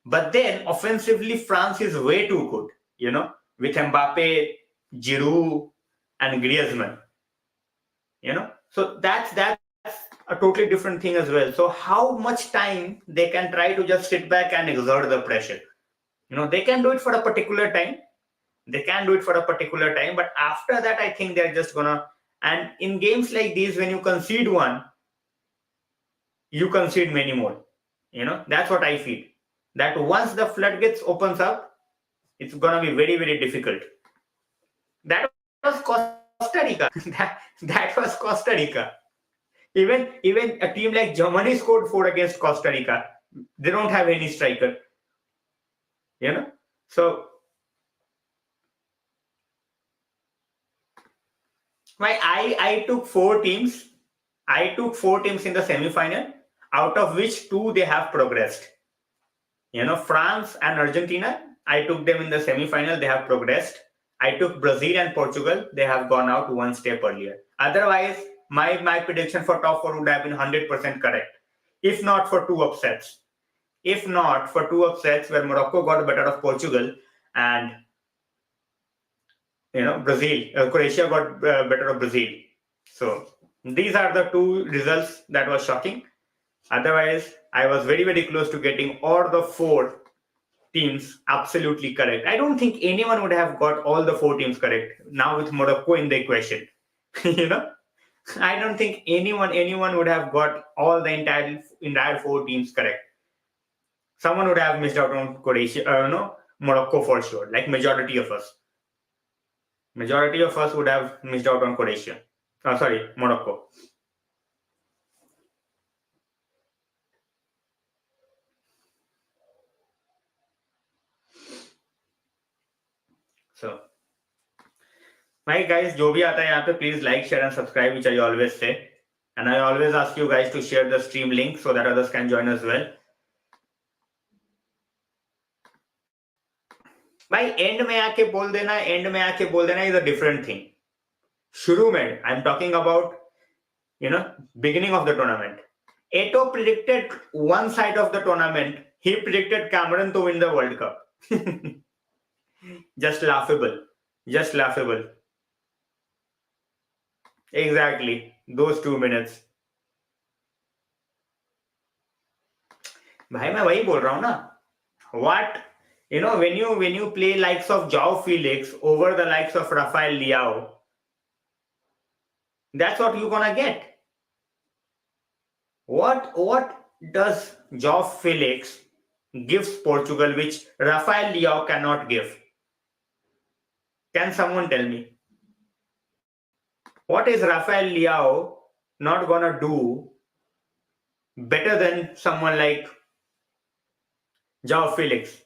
but then offensively France is way too good, with Mbappe, Giroud and Griezmann. So that's a totally different thing as well. So how much time they can try to just sit back and exert the pressure? They can do it for a particular time. But after that, I think they're just gonna. And in games like these, when you concede one, you concede many more. That's what I feel. That once the floodgates opens up, it's gonna be very, very difficult. That was Costa Rica. that was Costa Rica. Even a team like Germany scored 4 against Costa Rica. They don't have any striker. So I took 4 teams. I took 4 teams in the semi-final, out of which 2 they have progressed. France and Argentina, I took them in the semi-final, they have progressed. I took Brazil and Portugal, they have gone out 1 step earlier. Otherwise, my prediction for top 4 would have been 100% correct, if not for 2 upsets. Where Morocco got better of Portugal and Croatia got better of Brazil. So these are the 2 results that was shocking. Otherwise, I was very, very close to getting all the 4 teams absolutely correct. I don't think anyone would have got all the 4 teams correct now with Morocco in the equation. I don't think anyone would have got all the entire 4 teams correct. Someone would have missed out on Morocco for sure. Like majority of us would have missed out on Morocco. So, my guys, जो भी आता है यहाँ पे, please like, share and subscribe, which I always say. And I always ask you guys to share the stream link so that others can join as well. भाई and में आके बोल देना is a different thing. शुरू में, I'm talking about, beginning of the tournament. Eto predicted one side of the tournament. He predicted Cameroon to win the World Cup. Just laughable. Exactly. Those 2 minutes. भाई मैं वही बोल रहा हूँ ना. What, when you play likes of Joao Felix over the likes of Rafael Leao, that's what you're gonna get. What does Joao Felix gives Portugal which Rafael Leao cannot give? Can someone tell me? What is Rafael Leao not gonna do better than someone like Joao Felix?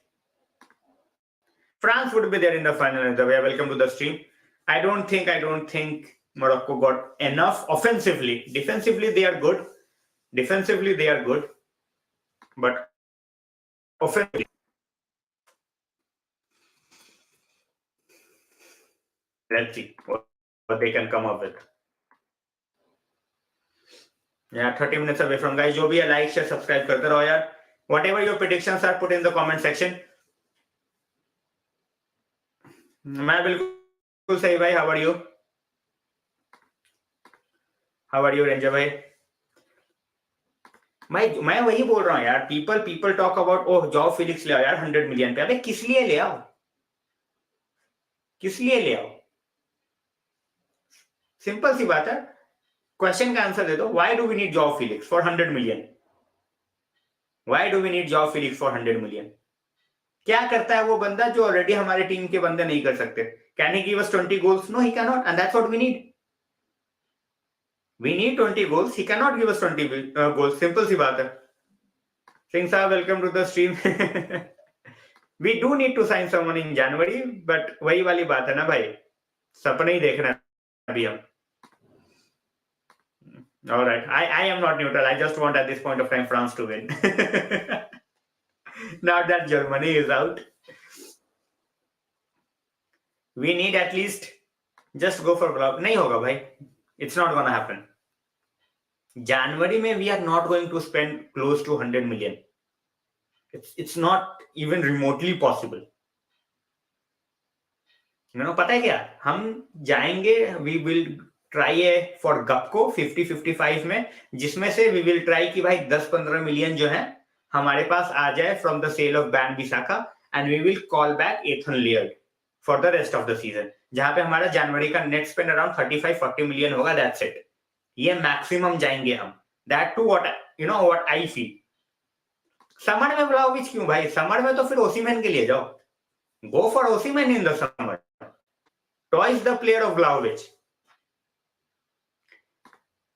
France would be there in the final. Welcome to the stream. I don't think Morocco got enough offensively. Defensively, they are good. But offensively, let's see what they can come up with. Yeah, 30 minutes away from guys. जो भी है like, share, subscribe करते रहो यार. Whatever your predictions are, put in the comment section. मैं बिल्कुल सही भाई. How are you? How are you, ranger भाई? मैं वही बोल रहा हूँ यार. People talk about oh jaw Felix ले आओ यार 100 मिलियन पे. अबे किस लिए ले आओ? किस लिए ले आओ? सिंपल सी बात है. क्वेश्चन का आंसर दे दो. Why do we need jaw Felix for 100 million? Why do we need jaw Felix for 100 million? क्या करता है वो बंदा जो ऑलरेडी हमारे टीम के बंदे नहीं कर सकते? Can he give us 20 goals? No, he cannot, and that's what we need. We need 20 goals. He cannot give us 20 goals. Simple सी बात है. Singh sir, welcome to the stream. We do need to sign someone in January, but वही वाली बात है ना भाई. सपने ही देख रहे हैं अभी हम. All right, I am not neutral. I just want at this point of time France to win. Now that Germany is out, we need at least just go for block. नहीं होगा भाई. It's not gonna happen. January में we are not going to spend close to 100 million. It's not even remotely possible. पता है क्या? हम जाएंगे. We will try for गप्को 50-55 में, जिसमें से we will try कि भाई 10-15 मिलियन जो है हमारे पास आ जाए from the sale of Ban Bissaka, and we will call back Ethan Laird for the rest of the season. जहां पे हमारा जनवरी का नेट स्पेंड अराउंड 35-40 मिलियन होगा. That's it. ये मैक्सिमम जाएंगे हम. That to what I feel. Summer में Vlahovic क्यों भाई? समर में तो फिर ओसीमैन के लिए जाओ. Go for Osimhen in the summer. Twice the player of Vlahovic.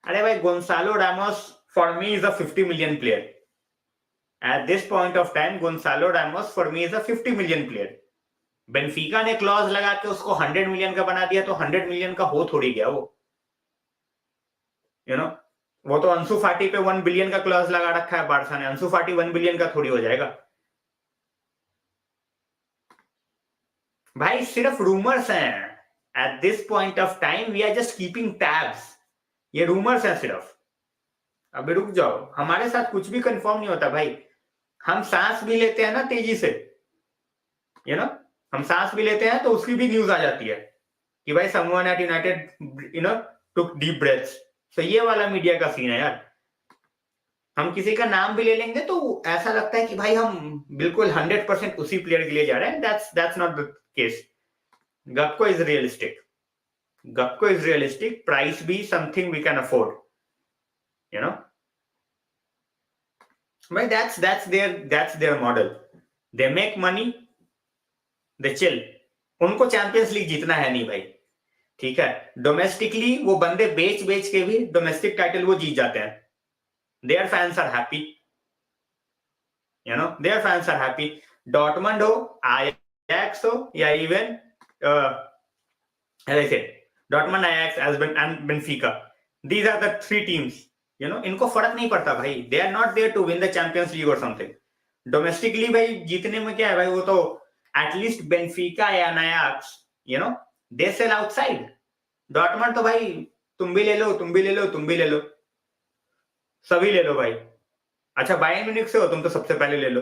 अरे भाई Goncalo Ramos for me is a 50 million player. At this point of time, Gonzalo Ramos for me is a 50 million player. Benfica ने clause लगा के उसको 100 million का बना दिया, तो 100 मिलियन का हो थोड़ी गया वो. वो तो अंसु फाटी पे 1 बिलियन का क्लॉज लगा रखा है बारसा ने. अंसु फाटी 1 बिलियन का थोड़ी हो जाएगा भाई. सिर्फ रूमर्स हैं. At this point of time we are just keeping tabs. ये रूमर्स हैं सिर्फ. अभी रुक जाओ. हमारे साथ कुछ भी कंफर्म नहीं होता भाई. हम सांस भी लेते हैं ना तेजी से. हम सांस भी लेते हैं तो उसकी भी न्यूज आ जाती है कि भाई समवन एट यूनाइटेड टुक डीप ब्रेथ्स. तो ये वाला मीडिया का सीन है यार. हम किसी का नाम भी ले लेंगे तो ऐसा लगता है कि भाई हम बिल्कुल 100% उसी प्लेयर के लिए जा रहे हैं. That's not the case. Gakpo is realistic. Price भी something we can afford. But that's their model. They make money, they chill. उनको चैंपियंस लीग जीतना है नहीं भाई. ठीक है. डोमेस्टिकली वो बंदे बेच के भी डोमेस्टिक टाइटल वो जीत जाते हैं. Their fans are happy. Their fans are happy. Dortmund हो, Ajax हो, या even as I said, Dortmund, Ajax, and Benfica. These are the three teams. इनको फर्क नहीं पड़ता भाई. They are not there to win the Champions League और something. Domestically भाई जीतने में क्या है भाई? वो तो एटलीस्ट बेनफिका या अयाक्स दे सेल आउटसाइड. डॉर्टमंड तो भाई तुम भी ले लो, सभी ले लो भाई. अच्छा बायर्न म्यूनिख से हो तुम तो सबसे पहले ले लो.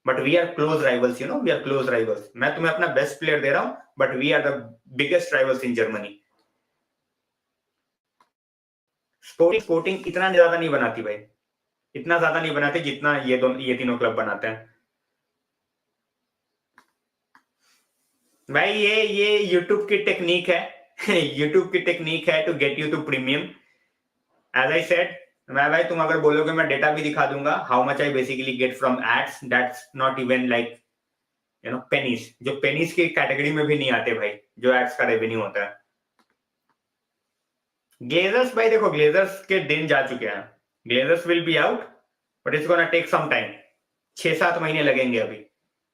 But we are close rivals. We are close rivals. मैं तुम्हें अपना बेस्ट प्लेयर दे रहा हूं, but we are the biggest rivals in Germany. Sporting इतना ज्यादा नहीं बनाती भाई. इतना ज्यादा नहीं बनाती जितना ये तीनों क्लब बनाते हैं भाई. ये यूट्यूब की टेक्निक है. यूट्यूब की टेक्निक है to get you to premium. As I said, मैं भाई तुम अगर बोलोगे मैं डेटा भी दिखा दूंगा. How much I basically get from ads. That's not even like pennies. जो पेनीज की कैटेगरी में भी नहीं आते भाई, जो एड्स का रेवेन्यू होता है. ग्लेजर्स भाई देखो, ग्लेजर्स के दिन जा चुके हैं. Glazers will be out, but it's gonna take some time. 6-7 महीने लगेंगे अभी.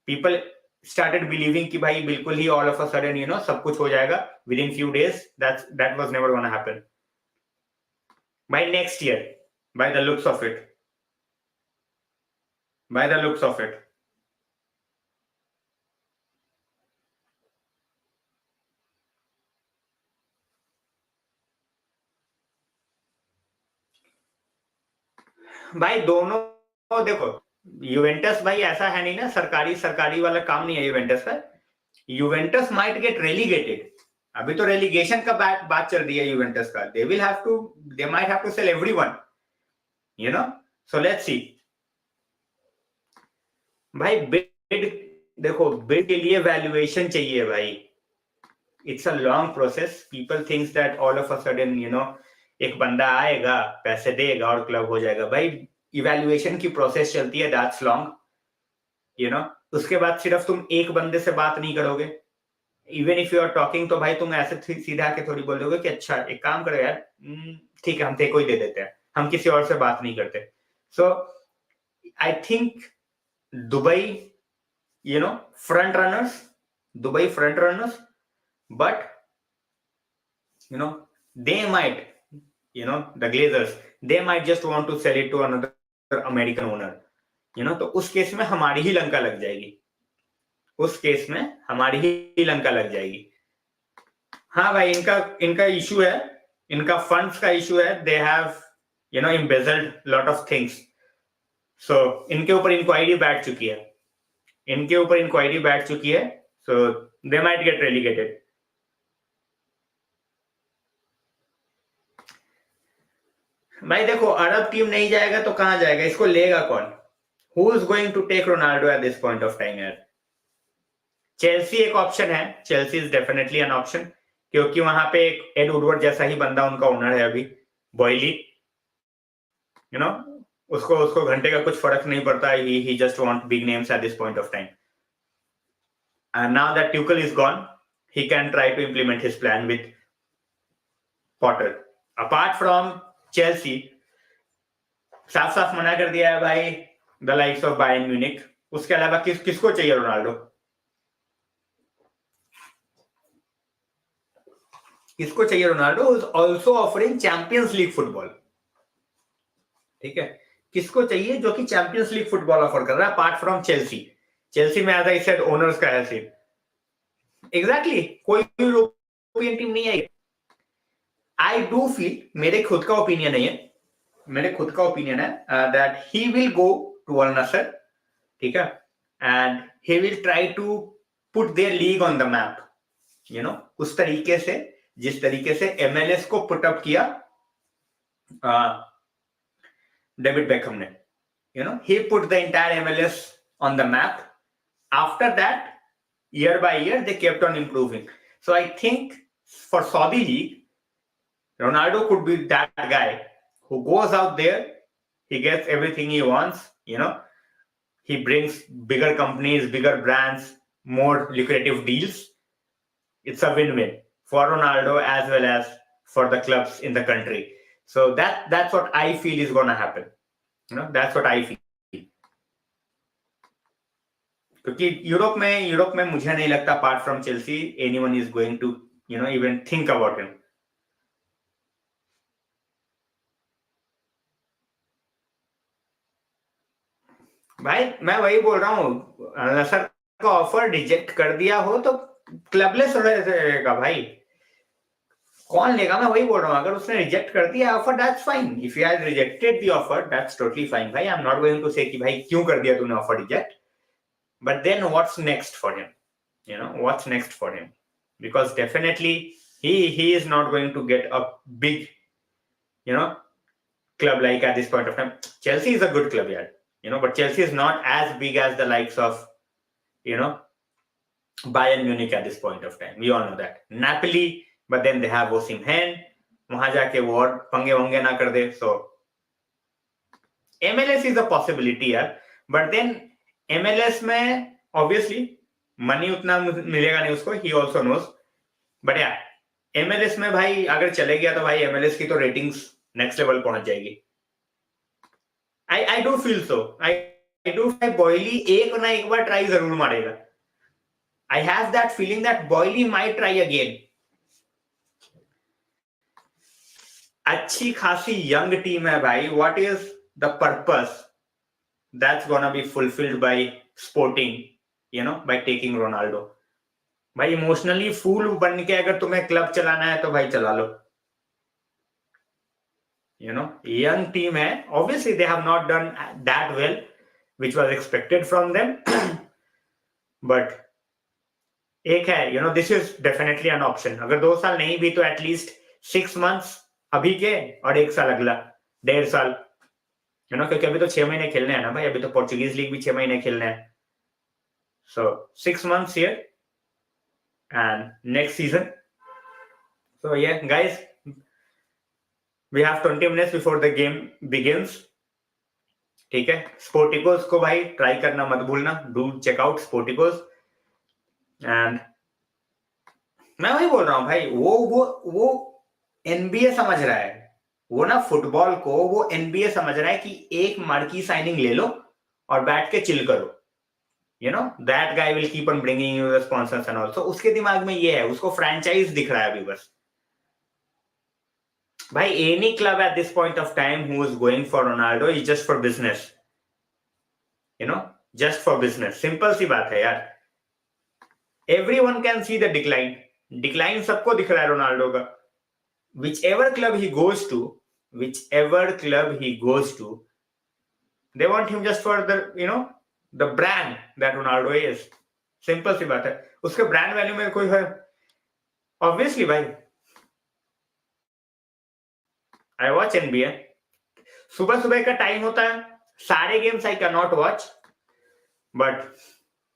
पीपल started believing कि भाई बिल्कुल ही all of a sudden सब कुछ हो जाएगा within few days. That was never gonna happen. By next year, by the looks of it. By the looks of it. भाई दोनों देखो, यूवेंटस भाई ऐसा है नहीं ना, सरकारी वाला काम नहीं है यूवेंटस का. Juventus might get relegated. अभी तो रेलीगेशन का बात चल रही है यूवेंटस का. They might have to sell everyone, so let's see. भाई बिड, देखो बिड के लिए वैल्यूएशन चाहिए भाई. It's a long process. People thinks that all of a sudden एक बंदा आएगा, पैसे देगा और क्लब हो जाएगा. भाई इवैल्यूएशन की प्रोसेस चलती है, दैट्स लॉन्ग. उसके बाद सिर्फ तुम एक बंदे से बात नहीं करोगे. Even if you are talking, तो भाई तुम ऐसे सीधा के थोड़ी बोल दोगे कि अच्छा एक काम करो यार, ठीक है हम तेरे को ही दे देते हैं, हम किसी और से बात नहीं करते. So I think Dubai front runners, but they might, the Glazers, they might just want to sell it to another American owner. तो उस केस में हमारी ही लंका लग जाएगी. हाँ भाई, इनका इशू है, इनका फंड्स का इशू है. They have embezzled lot of things. So इनके ऊपर इंक्वायरी बैठ चुकी है. So they might get relegated. भाई देखो, अरब टीम नहीं जाएगा तो कहां जाएगा, इसको लेगा कौन? Who is going to take Ronaldo at this point of time यार? चेल्सी एक ऑप्शन है. Chelsea is definitely an option, क्योंकि वहां पे एक एड वुडवर्ड जैसा ही बंदा उनका ओनर है अभी, बॉयली. उसको घंटे का कुछ फर्क नहीं पड़ता. He just want big names at this point of time. And now that Tuchel is gone, he can try to implement his plan with Potter. Apart from Chelsea, साफ मना कर दिया है भाई the likes of Bayern Munich. उसके अलावा किसको चाहिए रोनाल्डो? किसको चाहिए Ronaldo? is also offering Champions League football. ठीक है, किसको चाहिए जो कि चैंपियंस लीग फुटबॉल ऑफर कर रहा है अपार्ट फ्रॉम चेल्सी में एज आई सेड ओनर्स का है सिर्फ. एग्जैक्टली, कोई यूरोपियन टीम नहीं है. आई डू फील, मेरे खुद का ओपिनियन है that he will go to Al Nassr. ठीक है, and he will try to put their league on the map. उस तरीके से, जिस तरीके से MLS को पुट अप किया डेविड बेकहम ने. he put the entire MLS on the map. After that, year by year, they kept on improving. So I think for Saudi League, Ronaldo could be that guy who goes out there, he gets everything he wants, he brings bigger companies, bigger brands, more lucrative deals. It's a win-win for Ronaldo as well as for the clubs in the country. So that's what I feel is going to happen. That's what I feel. क्योंकि Europe में मुझे नहीं लगता apart from Chelsea anyone is going to even think about him. भाई मैं वही बोल रहा हूँ, नसर का ऑफर रिजेक्ट कर दिया हो तो क्लबलेस रहेगा भाई. कौन लेगा? मैं वही बोल रहा हूँ, अगर उसने रिजेक्ट कर दिया offer, that's fine. If you have rejected the offer, that's totally fine भाई. I am not going to say कि भाई क्यों कर दिया तूने offer reject. But then what's next for him? What's next for him? Because definitely he is not going to get a big, club like at this point of time. Chelsea is a good club, yeah. But Chelsea is not as big as the likes of, Bayern Munich at this point of time. We all know that. Napoli, but then they have Osimhen. वहां जाके वो और पंगे वंगे ना कर दे. So MLS is a possibility, yeah. But then MLS में obviously money उतना मिलेगा नहीं उसको, ही ऑल्सो नोज. बट या MLS में भाई अगर चले गया तो भाई MLS की तो रेटिंग्स नेक्स्ट लेवल पहुंच जाएगी. I do feel so. I do बॉयली एक ना एक बार ट्राई जरूर मारेगा. I have that feeling that Boyle might try again. अच्छी खासी young team है भाई. What is the purpose that's gonna be fulfilled by Sporting, by taking Ronaldo? भाई इमोशनली फूल बन के अगर तुम्हें क्लब चलाना है तो भाई चला लो. Young team है. Obviously they have not done that well, which was expected from them. But एक है, this is definitely an option. अगर 2 साल नहीं भी तो एटलीस्ट 6 months अभी के और 1 साल अगला 1.5 साल, क्योंकि अभी तो 6 महीने खेलने हैं ना भाई. अभी तो पोर्चुगीज लीग भी 6 महीने खेलने हैं. So 6 months here and next season. So yeah guys, we have 20 minutes before the game begins. ठीक है. Sporticos को भाई ट्राई करना मत भूलना. Do check out Sporticos. And मैं वही बोल रहा हूँ भाई, वो एनबीए समझ रहा है. वो ना फुटबॉल को वो एनबीए समझ रहा है कि एक मार्की साइनिंग ले लो और बैठ के चिल करो. That guy will keep on bringing you the sponsors and all. So उसके दिमाग में ये है, उसको फ्रेंचाइज दिख रहा है अभी बस. भाई any club at this point of time who is going for Ronaldo is just for business. Just for business. Simple सी बात है यार. Everyone can see the decline. Decline सबको दिख रहा है रोनाल्डो का. Whichever club he goes to, they want him just for the brand that Ronaldo is. Simple सी बात है. उसके ब्रांड वैल्यू में कोई है? Obviously भाई. I watch NBA. सुबह का टाइम होता है. सारे games I cannot watch. But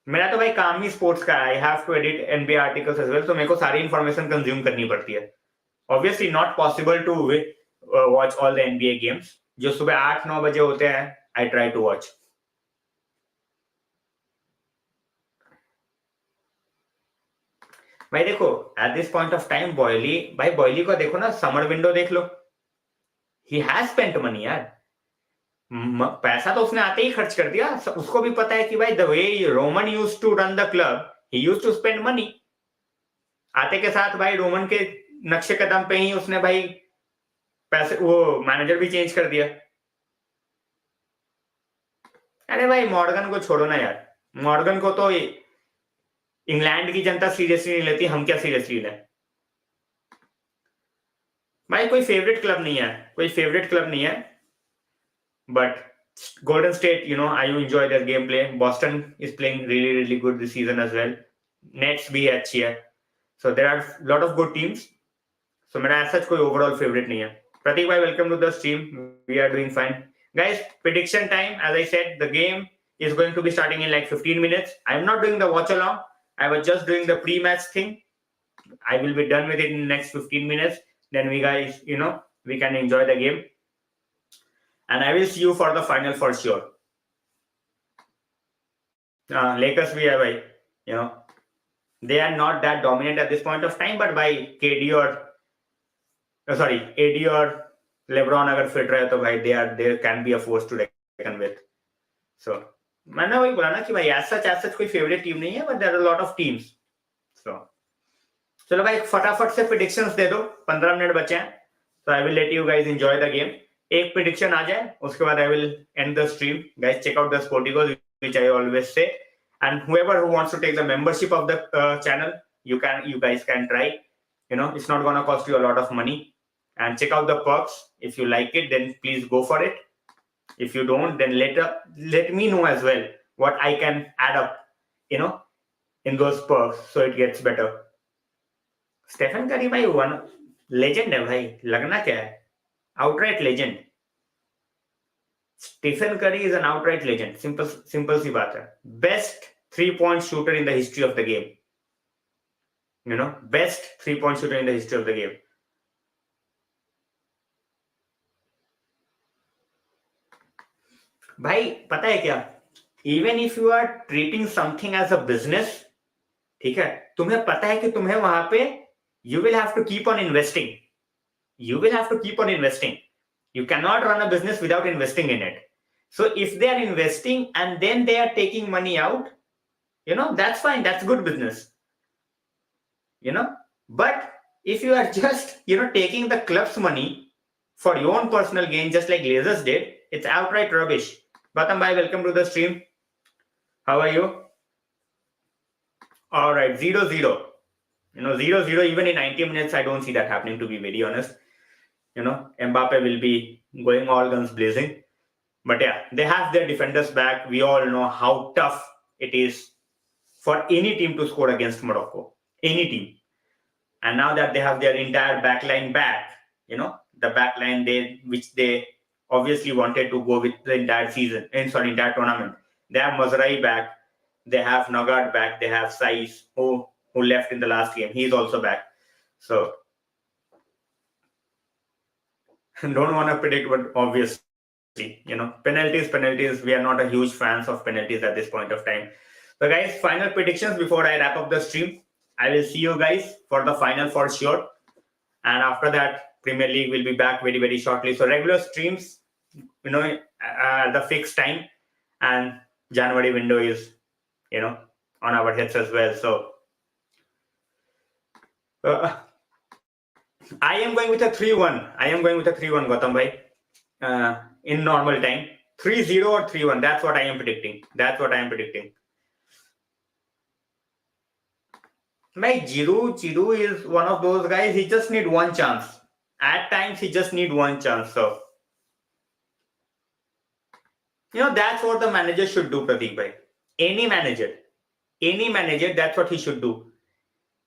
मेरा तो भाई काम ही स्पोर्ट्स का है. I have to edit NBA articles as well. तो मेरे को सारी इंफॉर्मेशन कंज्यूम करनी पड़ती है. Obviously not possible to watch all the NBA games. जो सुबह 8-9 बजे होते हैं, I try to watch. भाई देखो, at this point of time Boilly को देखो ना, समर विंडो देख लो. He has spent money यार. पैसा तो उसने आते ही खर्च कर दिया. उसको भी पता है कि भाई the way Roman used to run the club, he used to spend money. आते के साथ भाई रोमन के नक्शे कदम पे ही उसने भाई पैसे वो मैनेजर भी चेंज कर दिया. अरे भाई मॉर्गन को छोड़ो ना यार. मॉर्गन को तो इंग्लैंड की जनता सीरियसली नहीं लेती. हम क्या सीरियसली लें भाई. कोई फेवरेट क्लब नहीं है. But Golden State, I enjoy their gameplay. Boston is playing really, really good this season as well. Nets भी अच्छी है. So there are a lot of good teams. So मेरा ऐसा कोई overall favorite नहीं है. Pratik bhai, welcome to the stream. We are doing fine. Guys, prediction time. As I said, the game is going to be starting in like 15 minutes. I'm not doing the watch along. I was just doing the pre-match thing. I will be done with it in the next 15 minutes. Then we guys, we can enjoy the game. And I will see you for the final for sure. Lakers भी है भाई. They are not that dominant at this point of time, but by AD or LeBron अगर fit रहे तो भाई they can be a force to reckon with. So मैंने वही बोला ना कि भाई as such कोई favorite team नहीं है, but there are a lot of teams. So चलो भाई फटाफट से predictions दे दो. 15 मिनट बचे हैं. So I will let you guys enjoy the game. एक prediction आ जाए, उसके बाद I will end the stream. Guys, check out the Sporticos, which I always say. And whoever who wants to take the membership of the channel, you guys can try. It's not gonna cost you a lot of money. And check out the perks. If you like it, then please go for it. If you don't, then let me know as well what I can add up, in those perks so it gets better. Stephen Curry भाई one legend है भाई. लगना क्या है? Outright legend. Stephen Curry is an outright legend. Simple सी बात है. Best 3-point shooter in the history of the game. Best 3-point shooter in the history of the game. भाई पता है क्या? Even if you are treating something as a business, ठीक है, तुम्हें पता है कि तुम्हें वहां पे you will have to keep on investing. You cannot run a business without investing in it. So if they are investing and then they are taking money out, That's fine. That's good business. But if you are just, taking the club's money for your own personal gain, just like Glazers did, it's outright rubbish. Gautam bhai, welcome to the stream. How are you? All right, 0-0. 0-0, even in 90 minutes, I don't see that happening, to be very honest. Mbappe will be going all guns blazing. But yeah, they have their defenders back. We all know how tough it is for any team to score against Morocco. Any team. And now that they have their entire backline back, the backline which they obviously wanted to go with the entire season, entire tournament. They have Mazraoui back, they have Nogard back, they have Saiz, who left in the last game. He's also back. So don't want to predict, but obviously, penalties. We are not a huge fans of penalties at this point of time. So guys, final predictions before I wrap up the stream. I will see you guys for the final for sure. And after that, Premier League will be back very, very shortly. So regular streams, the fixed time, and January window is, on our heads as well. So I am going with a 3-1. Gautam bhai. In normal time. 3-0 or 3-1. That's what I am predicting. Giroud is one of those guys. He just need one chance. At times, he just need one chance. So, that's what the manager should do, Pradeep bhai. Any manager, that's what he should do.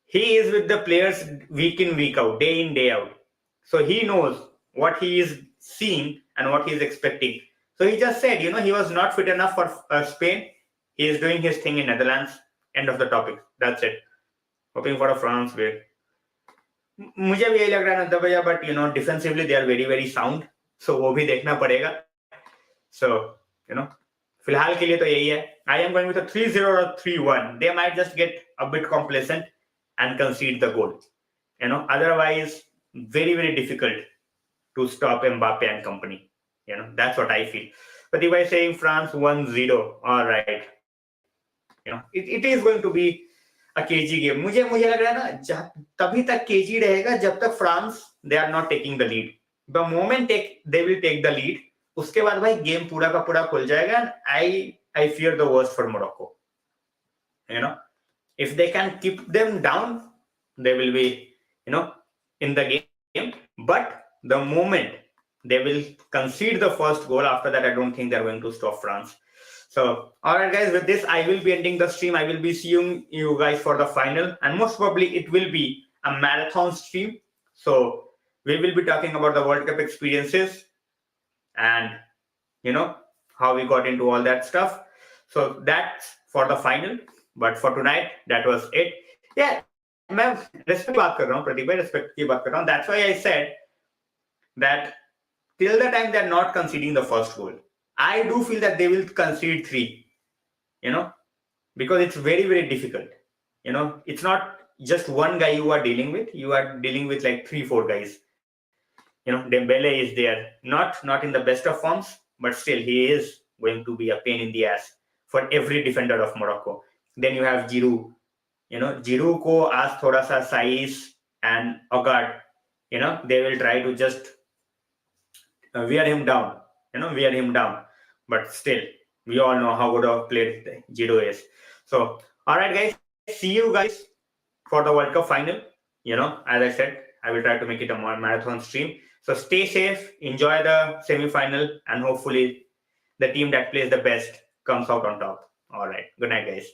He is with the players week in, week out, day in, day out. So he knows what he is seeing and what he is expecting. So he just said, he was not fit enough for Spain. He is doing his thing in Netherlands. End of the topic. That's it. Hoping for a France win. मुझे भी यही लग रहा है नंदा भैया, but defensively they are very, very sound. So वो भी देखना पड़ेगा. So, फिलहाल के लिए तो यही है. I am going with a 3-0 or 3-1. They might just get a bit complacent and concede the goal. Otherwise, very, very difficult to stop Mbappe and company. That's what I feel. But if I saying France 1-0, all right. It is going to be a KG game. मुझे लग रहा है ना, तभी तक KG रहेगा जब तक France they are not taking the lead. The moment they will take the lead, उसके बाद भाई गेम पूरा का पूरा खुल जाएगा. And I fear the worst for Morocco. If they can keep them down, they will be, in the game. But the moment they will concede the first goal, after that, I don't think they're going to stop France. So, all right, guys, with this, I will be ending the stream. I will be seeing you guys for the final. And most probably, it will be a marathon stream. So, we will be talking about the World Cup experiences and, how we got into all that stuff. So, that's for the final. But for tonight, that was it. Yeah, मैं respect बात कर रहा हूँ, प्रदीप भाई, respect की बात कर रहा हूँ. That's why I said that till the time they're not conceding the first goal, I do feel that they will concede 3, because it's very, very difficult. It's not just one guy you are dealing with. You are dealing with like 3-4 guys. Dembele is there, not in the best of forms, but still he is going to be a pain in the ass for every defender of Morocco. Then you have Giroud. Giroud ko as thoda sa Saiz and Ogard, they will try to just wear him down. But still, we all know how good of player Giroud is. So, all right, guys, see you guys for the World Cup final. As I said, I will try to make it a marathon stream. So stay safe, enjoy the semi-final, and hopefully the team that plays the best comes out on top. All right. Good night, guys.